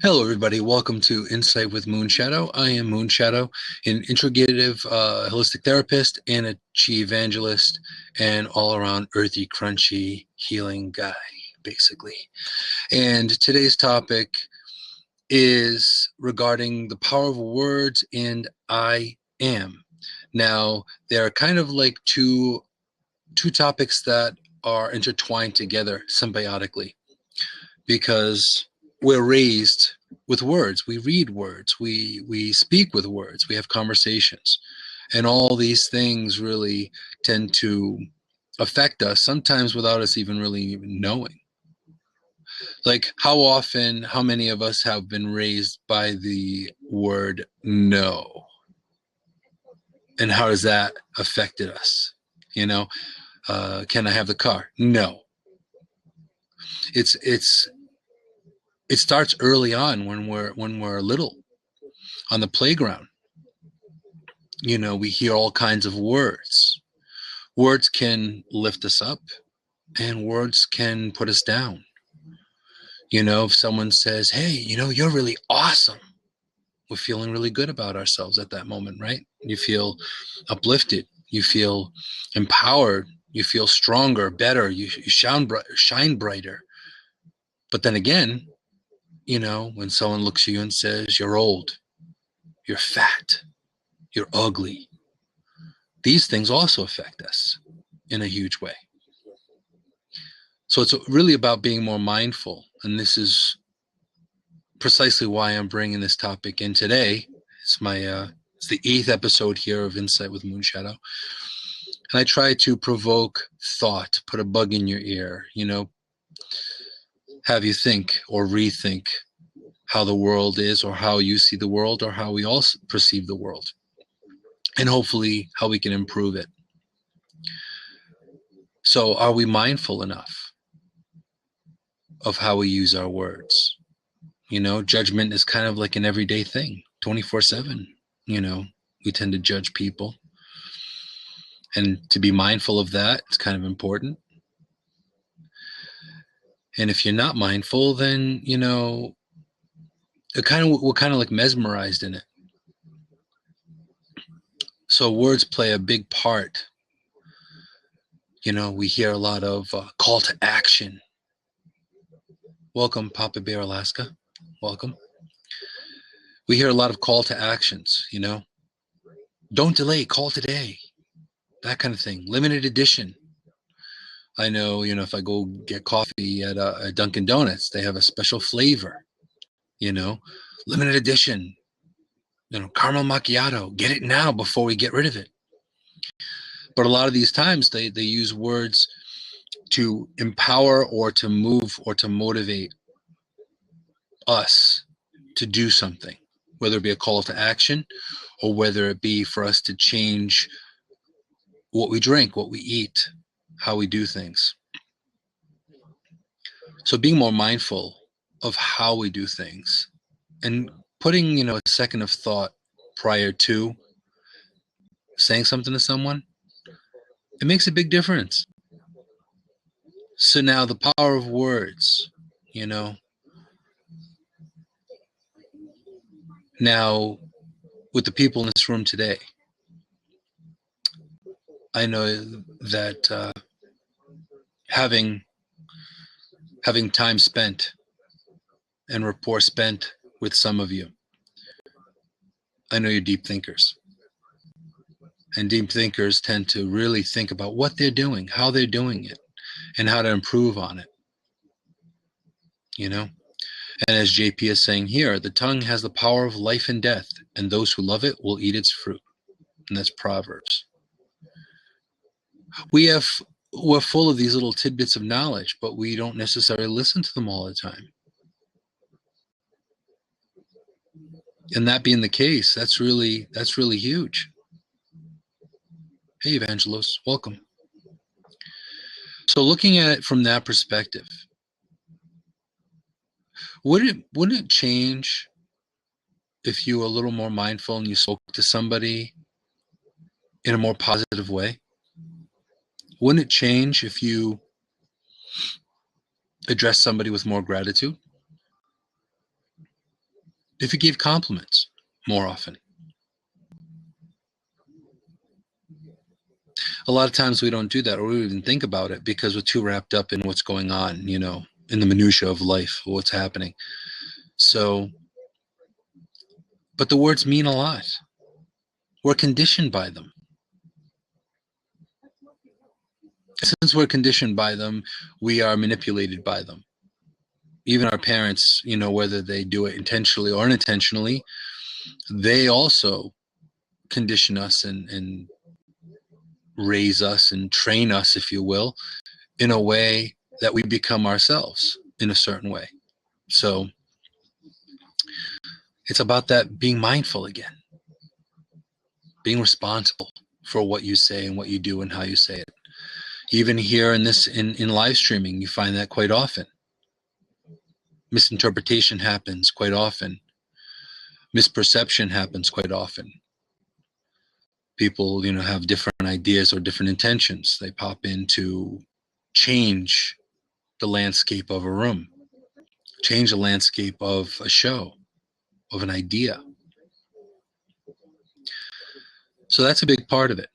Hello, everybody. Welcome to Insight with Moonshadow. I am Moonshadow, an integrative holistic therapist and a chi evangelist, and all-around earthy, crunchy, healing guy, basically. And today's topic is regarding the power of words and I am. Now, there are kind of like two topics that are intertwined together symbiotically, because we're raised with words. We read words. We speak with words. We have conversations. And all these things really tend to affect us, sometimes without us even really knowing. Like how many of us have been raised by the word no? And how has that affected us? You know, can I have the car? No. It starts early on when we're little on the playground. You know, we hear all kinds of words. Words can lift us up and words can put us down. You know, if someone says, hey, you know, you're really awesome, we're feeling really good about ourselves at that moment, right? You feel uplifted. You feel empowered. You feel stronger, better. You shine brighter. But then again, you know, when someone looks at you and says, you're old, you're fat, you're ugly, these things also affect us in a huge way. So it's really about being more mindful. And this is precisely why I'm bringing this topic in today. It's it's the 8th episode here of Insight with Moonshadow. And I try to provoke thought, put a bug in your ear, you know, have you think or rethink how the world is, or how you see the world, or how we all perceive the world, and hopefully how we can improve it. So are we mindful enough of how we use our words? You know, judgment is kind of like an everyday thing, 24/7. You know, we tend to judge people. And to be mindful of that is kind of important. And if you're not mindful, then, you know, we're kind of like mesmerized in it. So words play a big part. You know, we hear a lot of call to action. Welcome, Papa Bear Alaska. Welcome. We hear a lot of call to actions, you know. Don't delay, call today. That kind of thing. Limited edition. I know, you know, if I go get coffee at Dunkin' Donuts, they have a special flavor, you know. Limited edition. You know, caramel macchiato. Get it now before we get rid of it. But a lot of these times they use words to empower or to move or to motivate us to do something, whether it be a call to action or whether it be for us to change what we drink, what we eat, how we do things. So being more mindful of how we do things and putting, you know, a second of thought prior to saying something to someone, it makes a big difference. So now the power of words, you know. Now, with the people in this room today, I know that having time spent and rapport spent with some of you, I know you're deep thinkers. And deep thinkers tend to really think about what they're doing, how they're doing it, and how to improve on it. You know? And as JP is saying here, the tongue has the power of life and death, and those who love it will eat its fruit. And that's Proverbs. We're full of these little tidbits of knowledge, but we don't necessarily listen to them all the time. And that being the case, that's really huge. Hey, Evangelos, welcome. So looking at it from that perspective, wouldn't it change if you were a little more mindful and you spoke to somebody in a more positive way? Wouldn't it change if you address somebody with more gratitude? if you gave compliments more often. A lot of times we don't do that, or we don't even think about it because we're too wrapped up in what's going on, you know, in the minutia of life, what's happening. So, but the words mean a lot. We're conditioned by them. Since we're conditioned by them, we are manipulated by them. Even our parents, you know, whether they do it intentionally or unintentionally, they also condition us and raise us and train us, if you will, in a way that we become ourselves in a certain way. So it's about that being mindful again, being responsible for what you say and what you do and how you say it. Even here in this in live streaming, you find that quite often. Misinterpretation happens quite often. Misperception happens quite often. People, you know, have different ideas or different intentions. They pop in to change the landscape of a room, change the landscape of a show, of an idea. So that's a big part of it.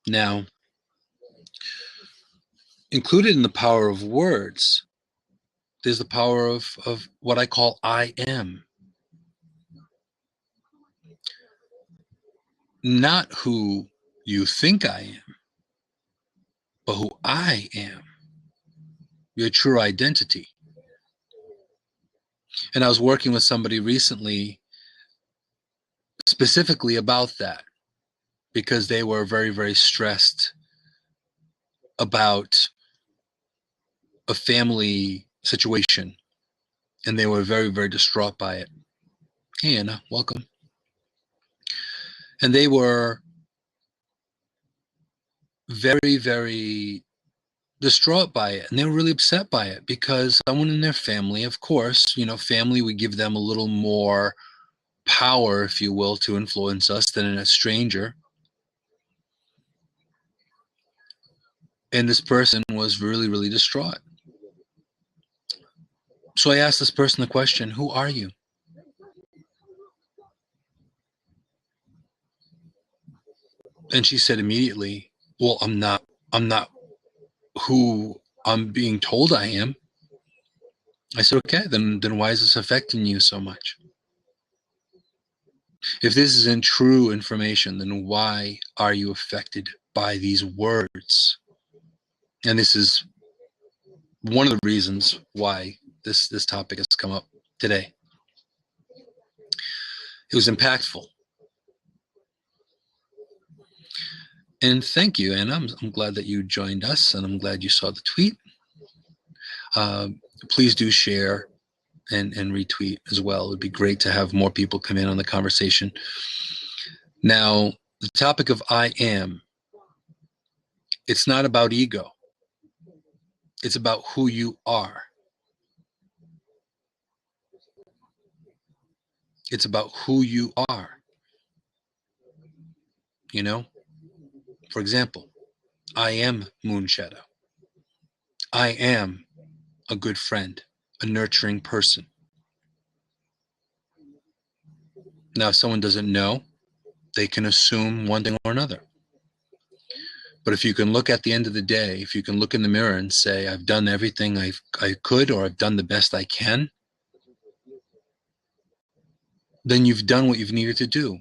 Now, included in the power of words, there's the power of what I call I am. Not who you think I am, but who I am, your true identity. And I was working with somebody recently specifically about that because they were very, very stressed about a family situation and they were very, very distraught by it. Hey, Anna, welcome. And they were very, very distraught by it, and they were really upset by it because someone in their family, of course, you know, family, we give them a little more power, if you will, to influence us than in a stranger. And this person was really, really distraught. So I asked this person the question, who are you? And she said immediately, well, I'm not who I'm being told I am. I said, okay, then why is this affecting you so much? If this isn't true information, then why are you affected by these words? And this is one of the reasons why this topic has come up today. It was impactful. And thank you, Anna. I'm glad that you joined us, and I'm glad you saw the tweet. Please do share and retweet as well. It would be great to have more people come in on the conversation. Now, the topic of I am, it's not about ego. It's about who you are. It's about who you are. You know, for example, I am Moonshadow. I am a good friend, a nurturing person. Now, if someone doesn't know, they can assume one thing or another. But if you can look at the end of the day, if you can look in the mirror and say, I've done everything I could, or I've done the best I can, then you've done what you've needed to do.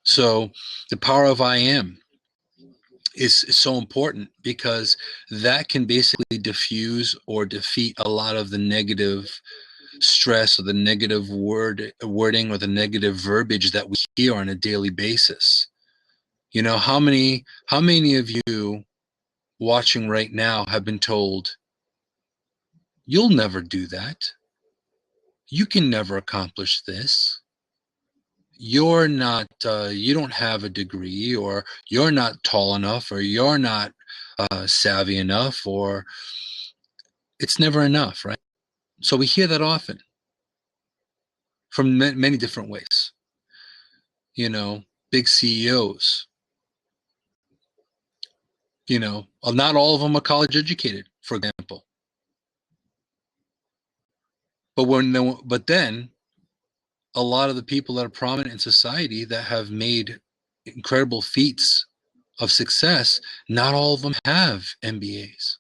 So the power of I am is so important because that can basically diffuse or defeat a lot of the negative stress or the negative wording or the negative verbiage that we hear on a daily basis. You know, how many of you watching right now have been told, you'll never do that. You can never accomplish this. You're not, you don't have a degree, or you're not tall enough, or you're not savvy enough, or it's never enough, right? So we hear that often from many different ways. You know, big CEOs, you know, not all of them are college educated, for example. But then a lot of the people that are prominent in society that have made incredible feats of success, not all of them have MBAs.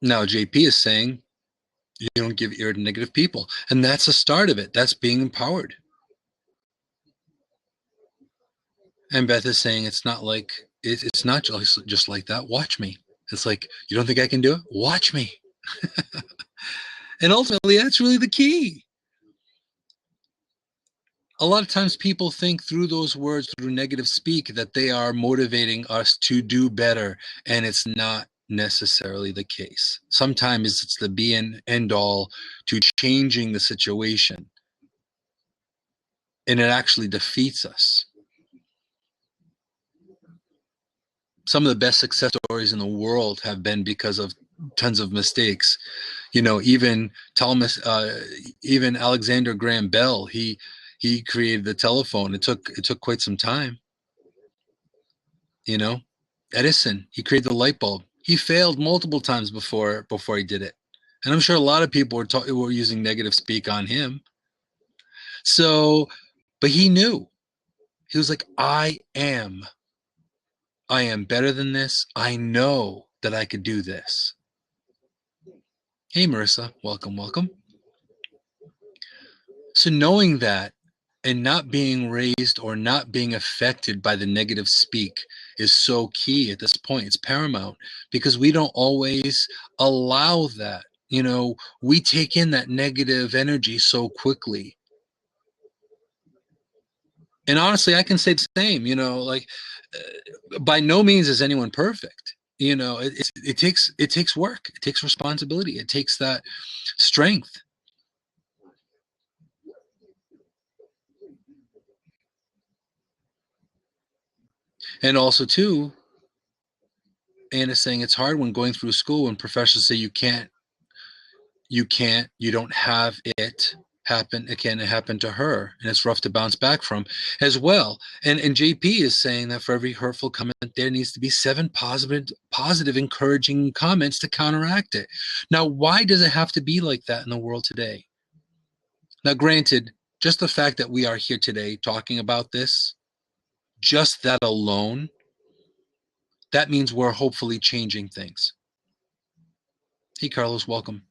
Now, JP is saying you don't give ear to negative people. And that's the start of it. That's being empowered. And Beth is saying it's not like, it's not just like that. Watch me. It's like, you don't think I can do it? Watch me. And ultimately, that's really the key. A lot of times people think through those words, through negative speak, that they are motivating us to do better. And it's not necessarily the case. Sometimes it's the be and end all to changing the situation. And it actually defeats us. Some of the best success stories in the world have been because of tons of mistakes. You know, even Alexander Graham Bell, he created the telephone. It took quite some time. You know, Edison, he created the light bulb. He failed multiple times before he did it. And I'm sure a lot of people were using negative speak on him. So, but he knew. He was like, I am better than this. I know that I could do this. Hey, Marissa, welcome, welcome. So knowing that and not being raised or not being affected by the negative speak is so key at this point. It's paramount because we don't always allow that. You know, we take in that negative energy so quickly. And honestly, I can say the same, you know, like by no means is anyone perfect. You know, it takes work. It takes responsibility. It takes that strength. And also, too, Anna's saying it's hard when going through school when professors say you don't have it happen. It happened to her, and it's rough to bounce back from as well. And JP is saying that for every hurtful comment, there needs to be 7 positive, encouraging comments to counteract it. Now, why does it have to be like that in the world today? Now, granted, just the fact that we are here today talking about this, just that alone, that means we're hopefully changing things. Hey, Carlos, welcome.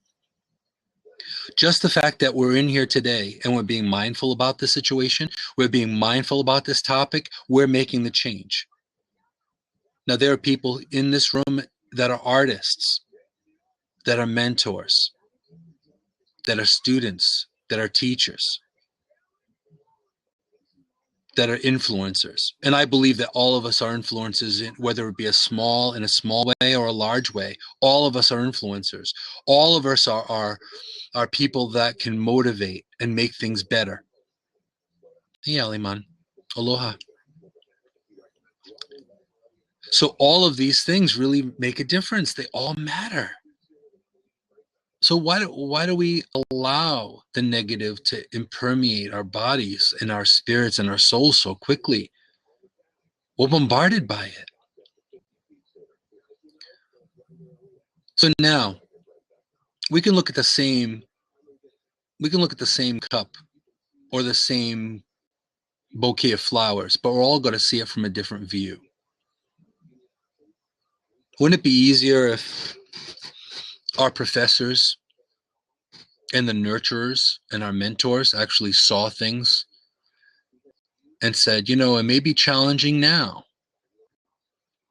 Just the fact that we're in here today and we're being mindful about this situation, we're being mindful about this topic, we're making the change. Now, there are people in this room that are artists, that are mentors, that are students, that are teachers, that are influencers. And I believe that all of us are influencers, whether it be in a small way or a large way. All of us are influencers. All of us are people that can motivate and make things better. Hey, Aliman. Aloha. So all of these things really make a difference. They all matter. So why do we allow the negative to impermeate our bodies and our spirits and our souls so quickly? We're bombarded by it. So now we can look at the same cup or the same bouquet of flowers, but we're all going to see it from a different view. Wouldn't it be easier if our professors and the nurturers and our mentors actually saw things and said, you know, it may be challenging now,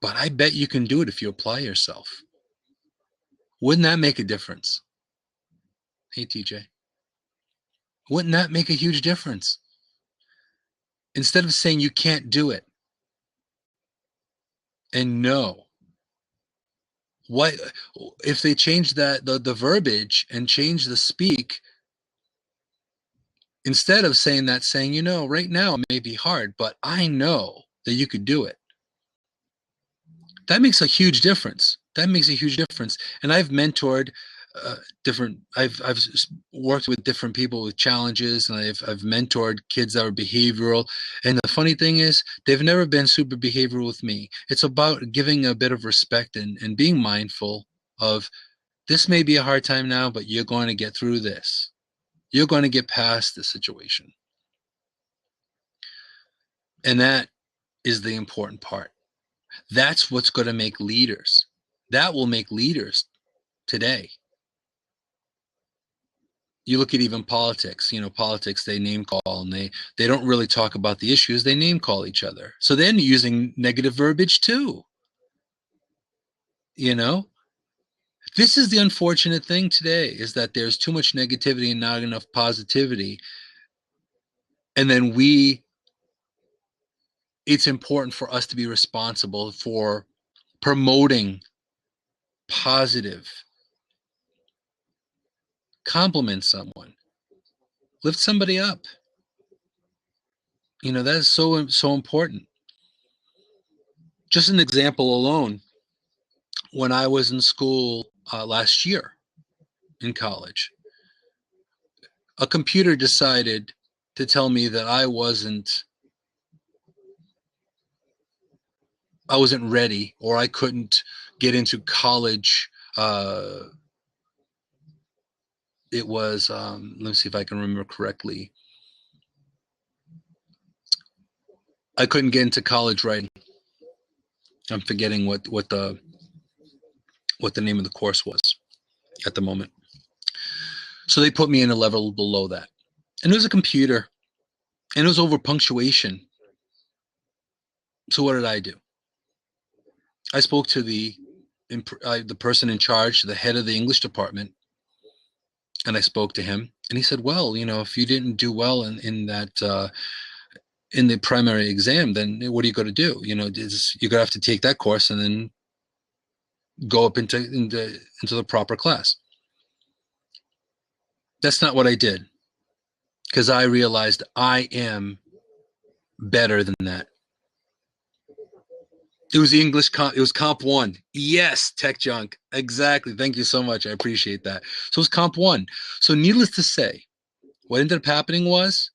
but I bet you can do it if you apply yourself? Wouldn't that make a difference? Hey, TJ. Wouldn't that make a huge difference? Instead of saying you can't do it and no, what if they change the verbiage and change the speak, instead of saying that, saying, you know, right now it may be hard, but I know that you could do it. That makes a huge difference. That makes a huge difference. And I've mentored I've worked with different people with challenges, and I've mentored kids that are behavioral. And the funny thing is, they've never been super behavioral with me. It's about giving a bit of respect and being mindful of This may be a hard time now, but you're going to get through this. You're going to get past this situation. And that is the important part. That's what's going to make leaders. That will make leaders today. You look at even politics, politics, they name call, and they don't really talk about the issues, they name call each other. So then using negative verbiage too. This is the unfortunate thing today, is that there's too much negativity and not enough positivity. And then it's important for us to be responsible for promoting positive. Compliment someone. Lift somebody up. That is so important. Just an example alone, when I was in school last year in college, a computer decided to tell me that I wasn't ready, or I couldn't get into college. It was, let me see if I can remember correctly. I couldn't get into college writing. I'm forgetting what the name of the course was at the moment. So they put me in a level below that. And it was a computer, and it was over punctuation. So what did I do? I spoke to the person in charge, the head of the English department, and I spoke to him, and he said, well, if you didn't do well in that in the primary exam, then what are you going to do? You're going to have to take that course and then go up into the proper class. That's not what I did, because I realized I am better than that. It was English it was Comp 1. Yes, Tech Junk. Exactly. Thank you so much. I appreciate that. So it was Comp 1. So needless to say, what ended up happening was,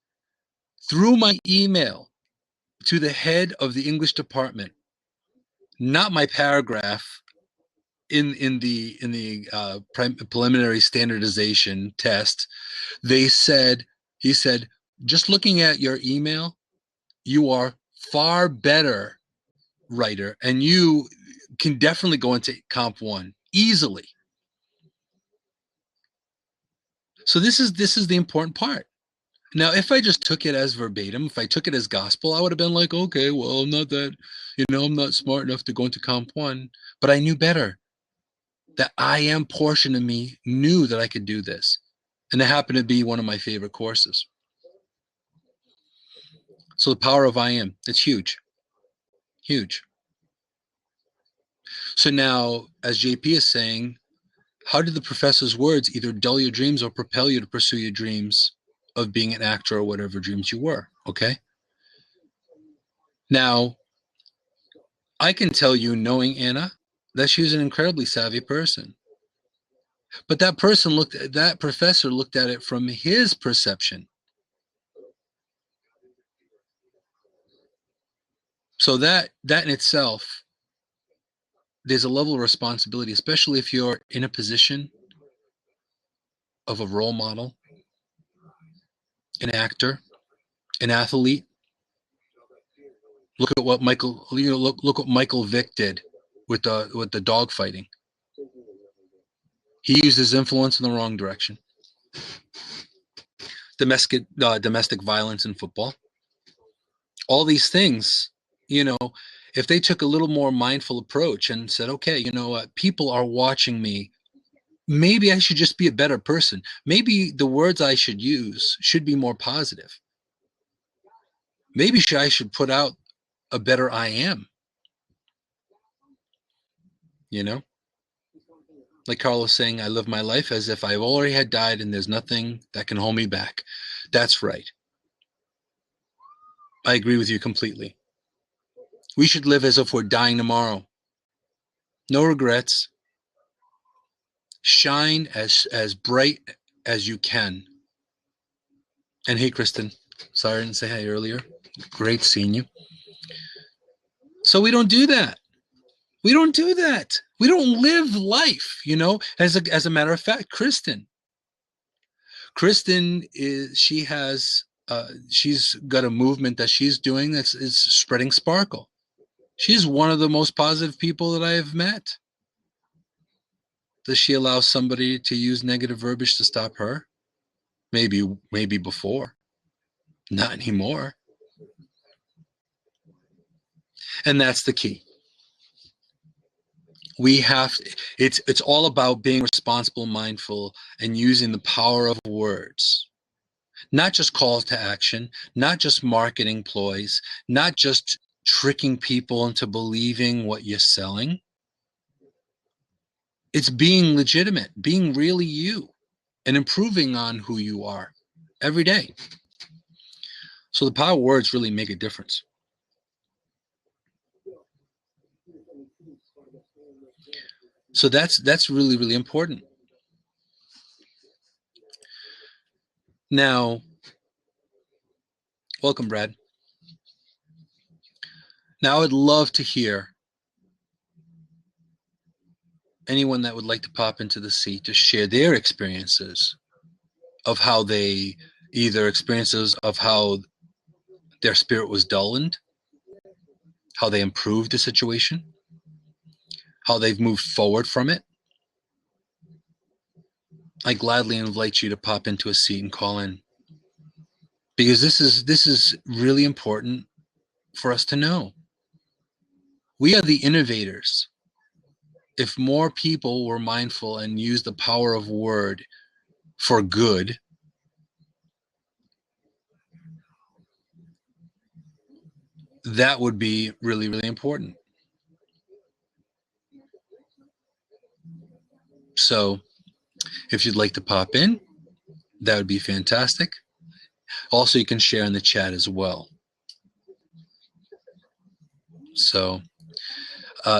through my email to the head of the English department, not my paragraph in the preliminary standardization test, he said, just looking at your email, you are far better writer, and you can definitely go into Comp 1 easily. So this is the important part. Now, if I just took it as verbatim, if I took it as gospel, I would have been like, okay, well, I'm not that, I'm not smart enough to go into Comp 1. But I knew better. That I am portion of me knew that I could do this. And it happened to be one of my favorite courses. So the power of I am, it's huge. Huge. So now, as JP is saying, how did the professor's words either dull your dreams or propel you to pursue your dreams of being an actor or whatever dreams you were? Okay. Now, I can tell you, knowing Anna, that she was an incredibly savvy person. But that professor looked at it from his perception. So that in itself, there's a level of responsibility, especially if you're in a position of a role model, an actor, an athlete. Look at what Michael Vick did with the dog fighting. He used his influence in the wrong direction. Domestic violence in football. All these things, if they took a little more mindful approach and said, okay, you know what, people are watching me. Maybe I should just be a better person. Maybe the words I should use should be more positive. Maybe I should put out a better I am. Like Carlos saying, I live my life as if I've already had died and there's nothing that can hold me back. That's right. I agree with you completely. We should live as if we're dying tomorrow. No regrets. Shine as bright as you can. And hey, Kristen, sorry I didn't say hi earlier. Great seeing you. So we don't do that. We don't do that. We don't live life, As a matter of fact, Kristen is she's got a movement that she's doing that's is spreading sparkle. She's one of the most positive people that I have met. Does she allow somebody to use negative verbiage to stop her? Maybe before. Not anymore. And that's the key. It's all about being responsible, mindful, and using the power of words. Not just calls to action, not just marketing ploys, not just tricking people into believing what you're selling. It's being legitimate, being really you, and improving on who you are every day. So the power of words really make a difference. So that's really, really important. Now, welcome, Brad. Now, I would love to hear anyone that would like to pop into the seat to share their experiences of how they experiences of how their spirit was dulled, how they improved the situation, how they've moved forward from it. I gladly invite you to pop into a seat and call in, because this is really important for us to know. We are the innovators. If more people were mindful and used the power of word for good, that would be really, really important. So if you'd like to pop in, that would be fantastic. Also, you can share in the chat as well. So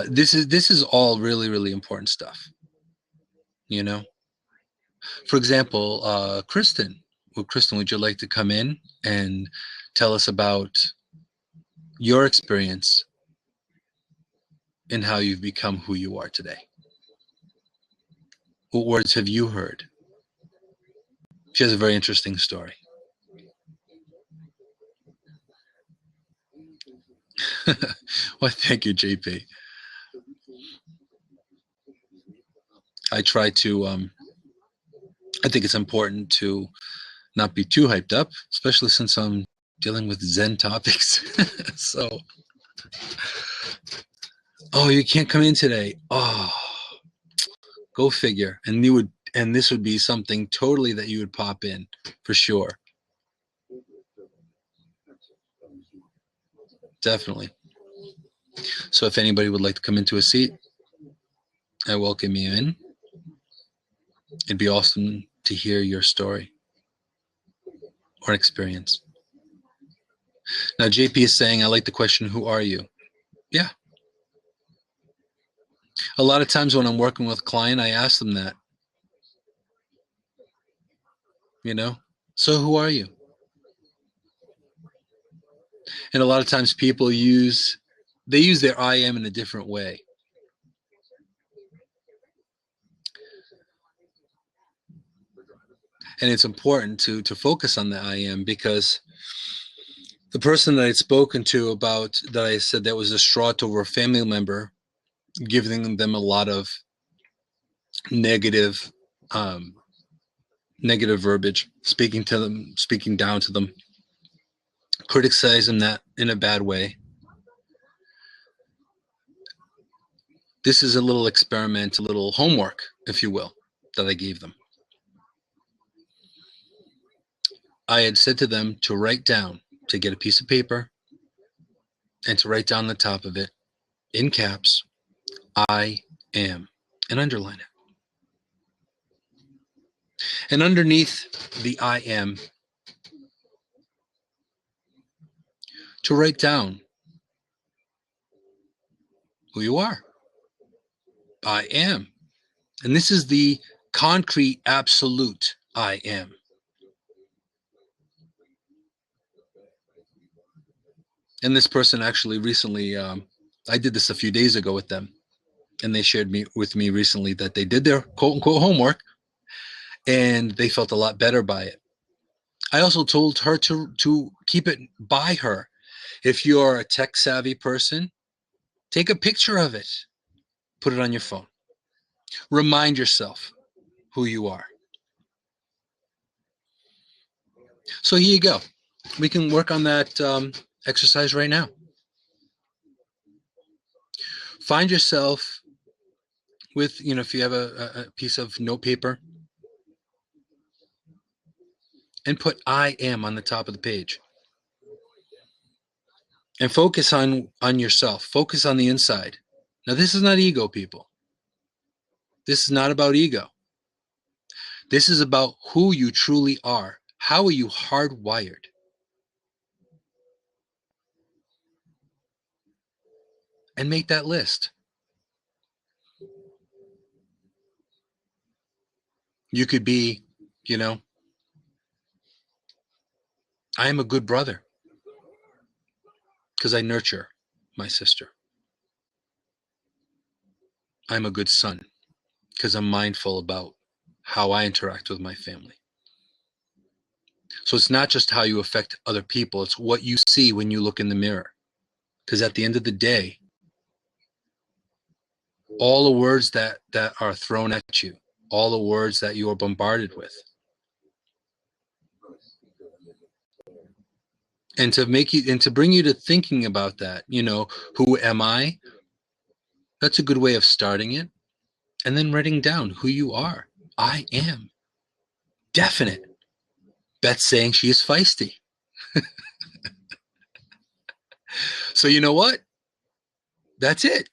this is all really, really important stuff. For example, Kristen. Well, Kristen, would you like to come in and tell us about your experience and how you've become who you are today? What words have you heard? She has a very interesting story. Well, thank you, JP. I try to, I think it's important to not be too hyped up, especially since I'm dealing with Zen topics. So, oh, you can't come in today. Oh, go figure. And this would be something totally that you would pop in for sure. Definitely. So if anybody would like to come into a seat, I welcome you in. It'd be awesome to hear your story or experience. Now, JP is saying, I like the question, who are you? Yeah. A lot of times when I'm working with a client, I ask them that. So who are you? And a lot of times people use their I am in a different way. And it's important to focus on the I am, because the person that I'd spoken to about that I said that was distraught over a family member giving them a lot of negative verbiage, speaking down to them, criticizing that in a bad way. This is a little experiment, a little homework, if you will, that I gave them. I had said to them to write down, to get a piece of paper and to write down the top of it in caps, I am, and underline it. And underneath the I am, to write down who you are. I am. And this is the concrete, absolute I am. And this person actually recently, I did this a few days ago with them. and they shared with me recently that they did their quote unquote homework and they felt a lot better by it. I also told her to keep it by her. If you're a tech savvy person, take a picture of it, put it on your phone. Remind yourself who you are. So here you go. We can work on that exercise right now. Find yourself with, if you have a piece of notepaper, and put I am on the top of the page. And focus on yourself. Focus on the inside. Now, this is not ego, people. This is not about ego. This is about who you truly are. How are you hardwired? And make that list. You could be, I am a good brother because I nurture my sister. I'm a good son because I'm mindful about how I interact with my family. So it's not just how you affect other people, it's what you see when you look in the mirror. Because at the end of the day, all the words that are thrown at you, all the words that you are bombarded with, and to bring you to thinking about that, who am I? That's a good way of starting it. And then writing down who you are. I am definite. Beth's saying she is feisty. So you know what? That's it.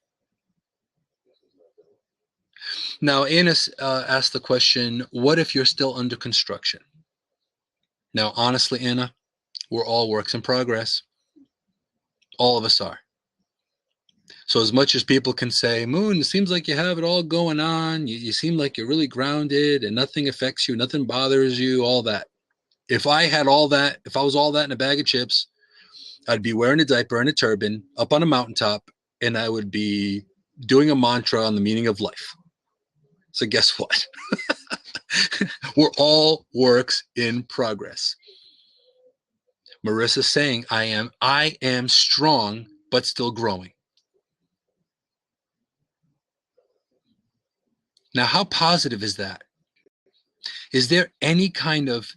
Now, Anna asked the question, what if you're still under construction? Now, honestly, Anna, we're all works in progress. All of us are. So as much as people can say, Moon, it seems like you have it all going on. You seem like you're really grounded and nothing affects you. Nothing bothers you, all that. If I had all that, if I was all that in a bag of chips, I'd be wearing a diaper and a turban up on a mountaintop, and I would be doing a mantra on the meaning of life. So guess what? We're all works in progress. Marissa's saying, I am strong, but still growing. Now, how positive is that? Is there any kind of,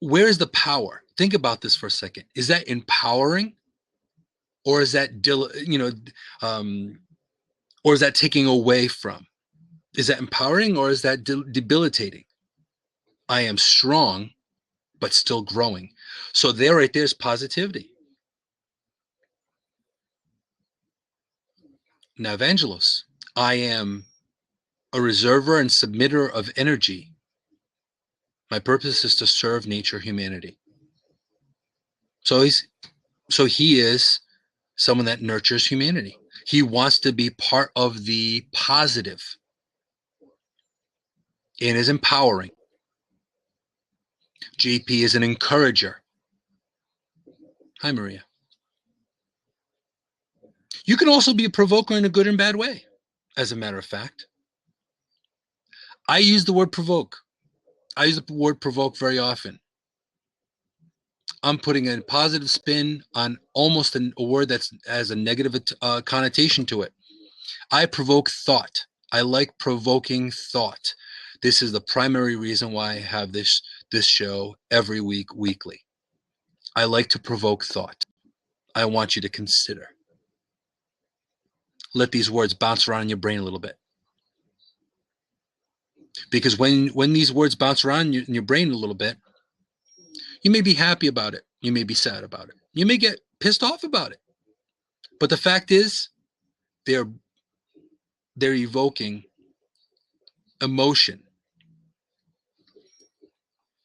where is the power? Think about this for a second. Is that empowering, or is that, or is that taking away from? Is that empowering, or is that debilitating? I am strong, but still growing. So there, right there, is positivity. Now, Evangelos, I am a reserver and submitter of energy. My purpose is to serve nature, humanity. So he is someone that nurtures humanity. He wants to be part of the positive and is empowering. JP is an encourager. Hi, Maria. You can also be a provoker in a good and bad way, as a matter of fact. I use the word provoke. I use the word provoke very often. I'm putting a positive spin on almost a word that has a negative connotation to it. I provoke thought. I like provoking thought. This is the primary reason why I have this show every week, weekly. I like to provoke thought. I want you to consider. Let these words bounce around in your brain a little bit. Because when these words bounce around in your brain a little bit, you may be happy about it. You may be sad about it. You may get pissed off about it. But the fact is, they're evoking emotion.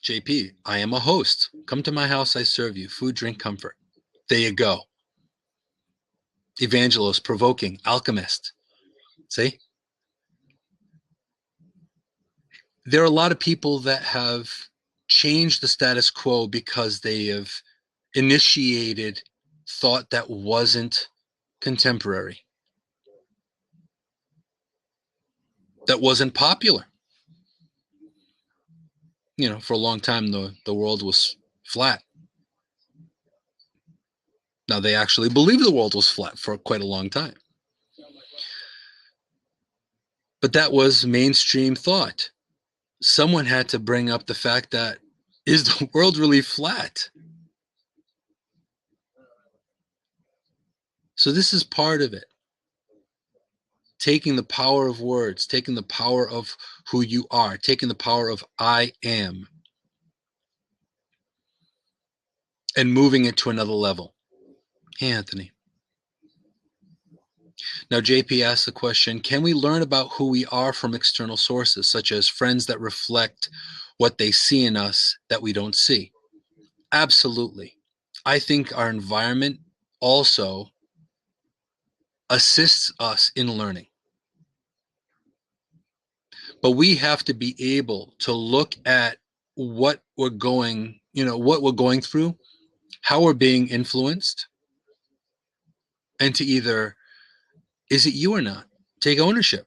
JP, I am a host. Come to my house, I serve you. Food, drink, comfort. There you go. Evangelos, provoking, alchemist. See? There are a lot of people that have changed the status quo because they have initiated thought that wasn't contemporary. that wasn't popular. For a long time, the world was flat. Now, they actually believed the world was flat for quite a long time. But that was mainstream thought. Someone had to bring up the fact that, is the world really flat? So this is part of it. Taking the power of words, taking the power of who you are, taking the power of I am, and moving it to another level. Hey, Anthony. Now, JP asked the question, can we learn about who we are from external sources, such as friends that reflect what they see in us that we don't see? Absolutely. I think our environment also assists us in learning. But we have to be able to look at what we're going through, how we're being influenced, and to either, is it you or not? Take ownership.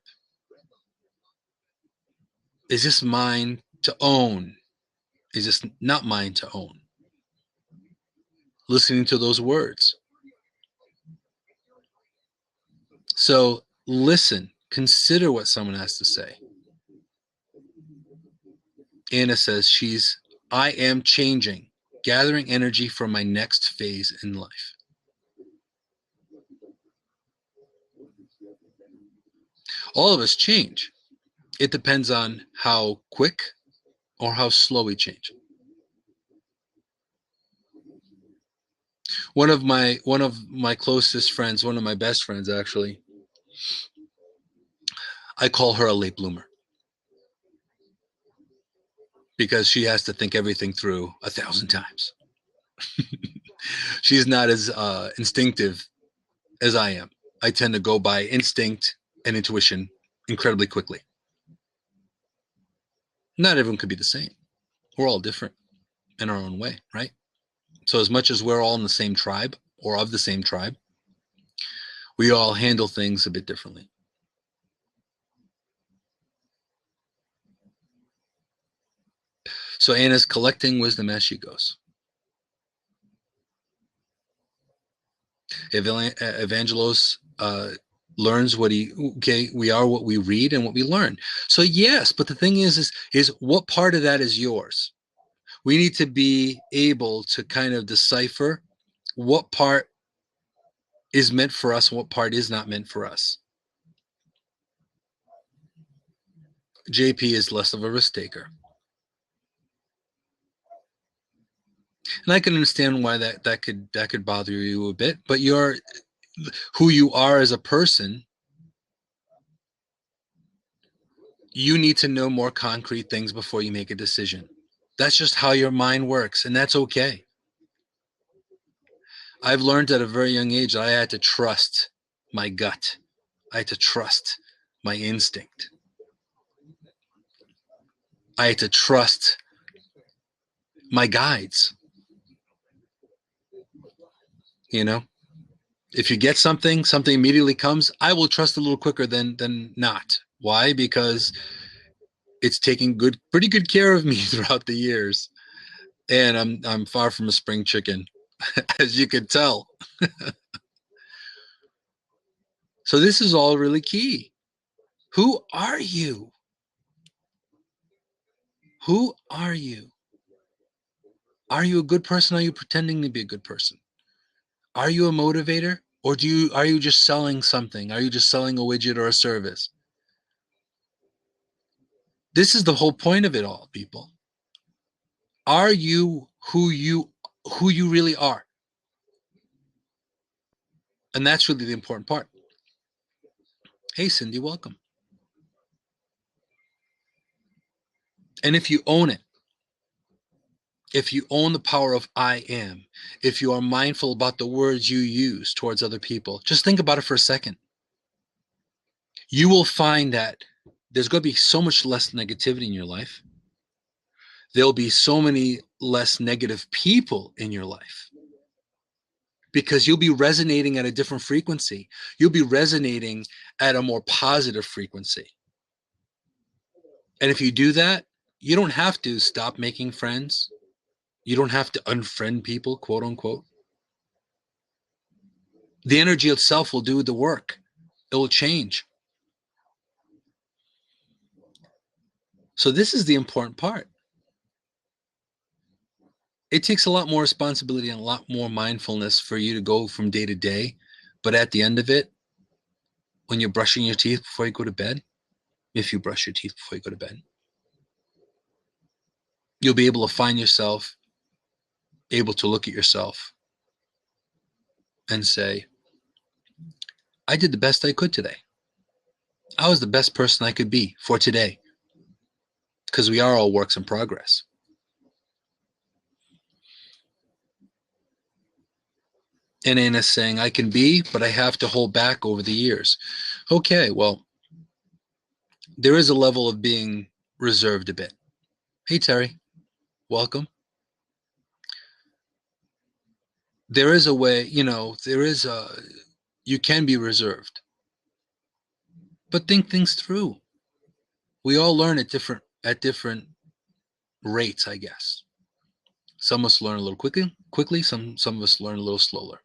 Is this mine to own? Is this not mine to own? Listening to those words. So listen, consider what someone has to say. Anna says I am changing, gathering energy for my next phase in life. All of us change. It depends on how quick or how slow we change. One of my closest friends, one of my best friends actually, I call her a late bloomer because she has to think everything through 1,000 times. She's not as instinctive as I am. I tend to go by instinct and intuition incredibly quickly. Not everyone could be the same. We're all different in our own way, right? So as much as we're all in the same tribe or of the same tribe, we all handle things a bit differently. So Anna's collecting wisdom as she goes. Evangelos learns we are what we read and what we learn. So yes, but the thing is what part of that is yours? We need to be able to kind of decipher what part is meant for us and what part is not meant for us. JP is less of a risk taker. And I can understand why that could bother you a bit, but who you are as a person, you need to know more concrete things before you make a decision. That's just how your mind works, and that's okay. I've learned at a very young age that I had to trust my gut. I had to trust my instinct. I had to trust my guides. If you get something immediately comes, I will trust a little quicker than not. Why? Because it's taking pretty good care of me throughout the years. And I'm far from a spring chicken, as you can tell. So this is all really key. Who are you? Who are you? Are you a good person? Are you pretending to be a good person? Are you a motivator? Or are you just selling something? Are you just selling a widget or a service? This is the whole point of it all, people. Are you who you really are? And that's really the important part. Hey, Cindy, welcome. And if you own it, if you own the power of I am, if you are mindful about the words you use towards other people, just think about it for a second. You will find that there's going to be so much less negativity in your life. There'll be so many less negative people in your life because you'll be resonating at a different frequency. You'll be resonating at a more positive frequency. And if you do that, you don't have to stop making friends. You don't have to unfriend people, quote unquote. The energy itself will do the work. It will change. So this is the important part. It takes a lot more responsibility and a lot more mindfulness for you to go from day to day. But at the end of it, when you're brushing your teeth before you go to bed, if you brush your teeth before you go to bed, you'll be able to find yourself able to look at yourself and say, I did the best I could today. I was the best person I could be for today. Because we are all works in progress. And Anna is saying, I can be, but I have to hold back over the years. Okay, well, there is a level of being reserved a bit. Hey, Terry, welcome. There is a way, you can be reserved. But think things through. We all learn at different rates, I guess. Some of us learn a little quickly. Some of us learn a little slower.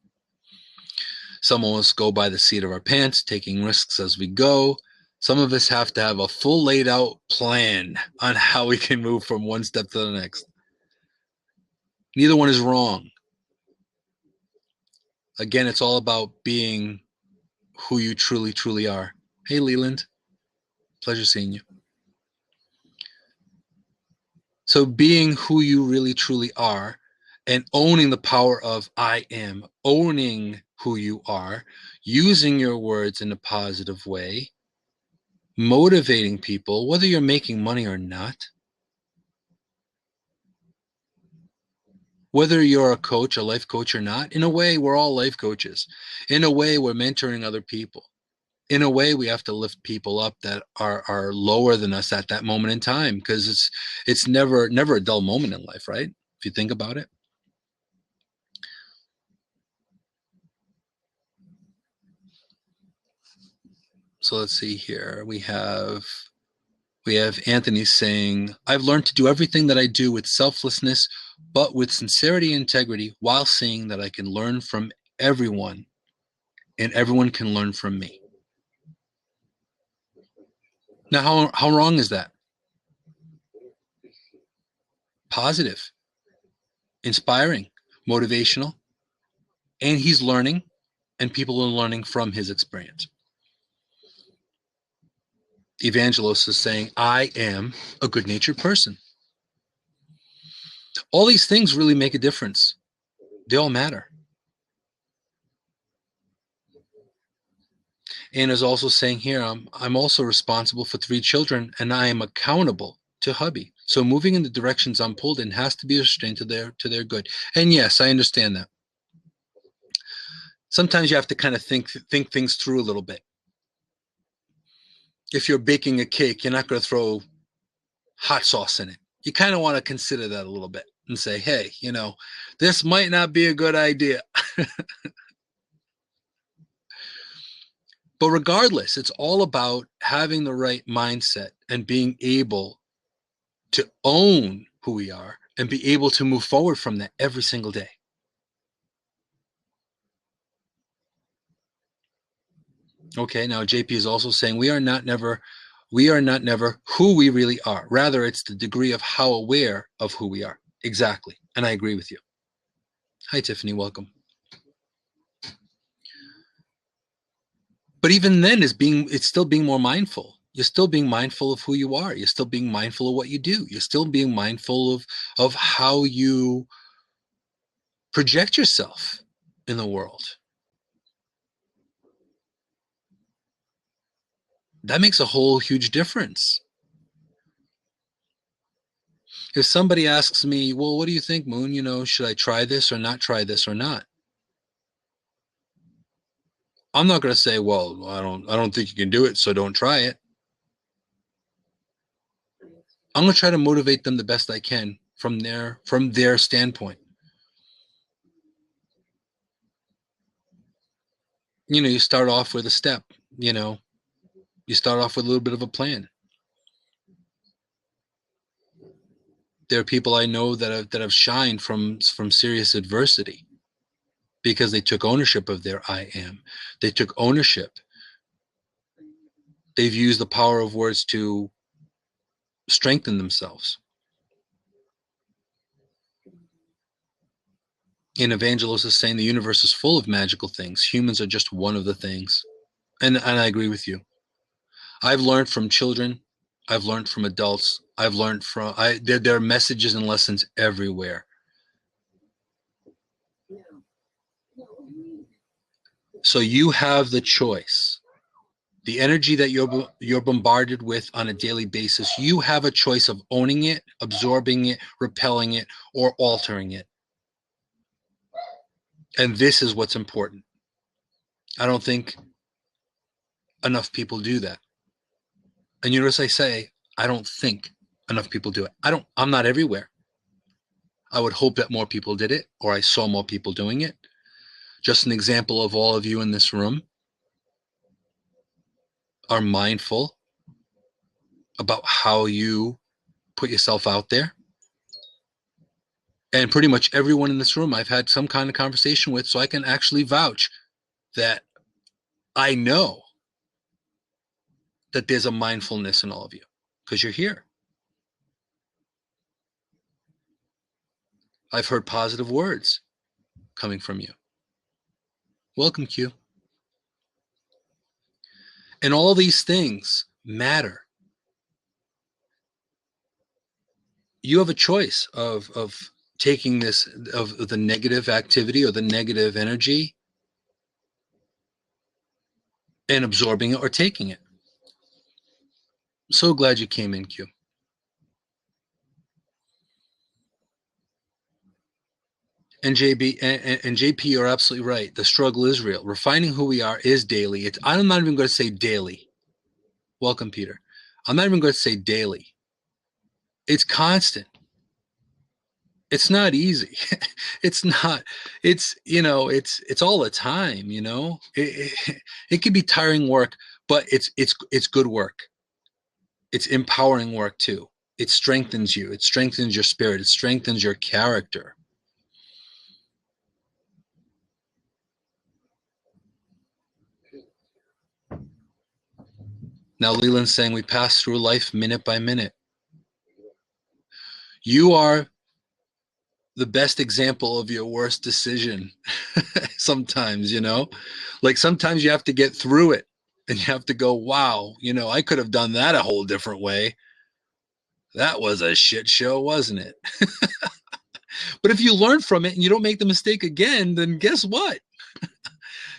Some of us go by the seat of our pants, taking risks as we go. Some of us have to have a full laid out plan on how we can move from one step to the next. Neither one is wrong. Again, it's all about being who you truly, truly are. Hey, Leland. Pleasure seeing you. So being who you really, truly are and owning the power of I am, owning who you are, using your words in a positive way, motivating people, whether you're making money or not, whether you're a coach, a life coach or not. In a way, we're all life coaches. In a way, we're mentoring other people. In a way, we have to lift people up that are lower than us at that moment in time, because it's never a dull moment in life, right? If you think about it. So let's see here. We have Anthony saying, I've learned to do everything that I do with selflessness, but with sincerity and integrity, while seeing that I can learn from everyone and everyone can learn from me. Now, how wrong is that? Positive, inspiring, motivational, and he's learning, and people are learning from his experience. Evangelos is saying, I am a good-natured person. All these things really make a difference. They all matter. And is also saying here, I'm also responsible for 3 children, and I am accountable to hubby. So moving in the directions I'm pulled in has to be restrained to their good. And yes, I understand that. Sometimes you have to kind of think things through a little bit. If you're baking a cake, you're not going to throw hot sauce in it. You kind of want to consider that a little bit and say, hey, this might not be a good idea. But regardless, it's all about having the right mindset and being able to own who we are and be able to move forward from that every single day. Okay, now JP is also saying we are not never who we really are. Rather, it's the degree of how aware of who we are. Exactly. And I agree with you. Hi, Tiffany. Welcome. But even then, it's still being more mindful. You're still being mindful of who you are. You're still being mindful of what you do. You're still being mindful of how you project yourself in the world. That makes a whole huge difference. If somebody asks me, well, what do you think, Moon? Should I try this or not try this or not? I'm not going to say, well, I don't think you can do it, so don't try it. I'm going to try to motivate them the best I can from their standpoint. You start off with a step, you start off with a little bit of a plan. There are people I know that have shined from serious adversity because they took ownership of their I am. They took ownership. They've used the power of words to strengthen themselves. And Evangelos is saying the universe is full of magical things. Humans are just one of the things. And I agree with you. I've learned from children. I've learned from adults. I've learned from, there are messages and lessons everywhere. So you have the choice. The energy that you're bombarded with on a daily basis, you have a choice of owning it, absorbing it, repelling it, or altering it. And this is what's important. I don't think enough people do that. And you notice I say, I don't think enough people do it. I'm not everywhere. I would hope that more people did it, or I saw more people doing it. Just an example of all of you in this room are mindful about how you put yourself out there. And pretty much everyone in this room I've had some kind of conversation with, so I can actually vouch that I know that there's a mindfulness in all of you because you're here. I've heard positive words coming from you. Welcome, Q. And all these things matter. You have a choice of taking this, of the negative activity or the negative energy and absorbing it or taking it. So glad you came in, Q. And JP, you're absolutely right. The struggle is real. Refining who we are is daily. I'm not even going to say daily. Welcome, Peter. I'm not even going to say daily. It's constant. It's not easy. It's not. It's all the time. It can be tiring work, but it's good work. It's empowering work too. It strengthens you. It strengthens your spirit. It strengthens your character. Now Leland's saying we pass through life minute by minute. You are the best example of your worst decision. Sometimes, like sometimes you have to get through it and you have to go, wow, I could have done that a whole different way. That was a shit show, wasn't it? But if you learn from it and you don't make the mistake again, then guess what?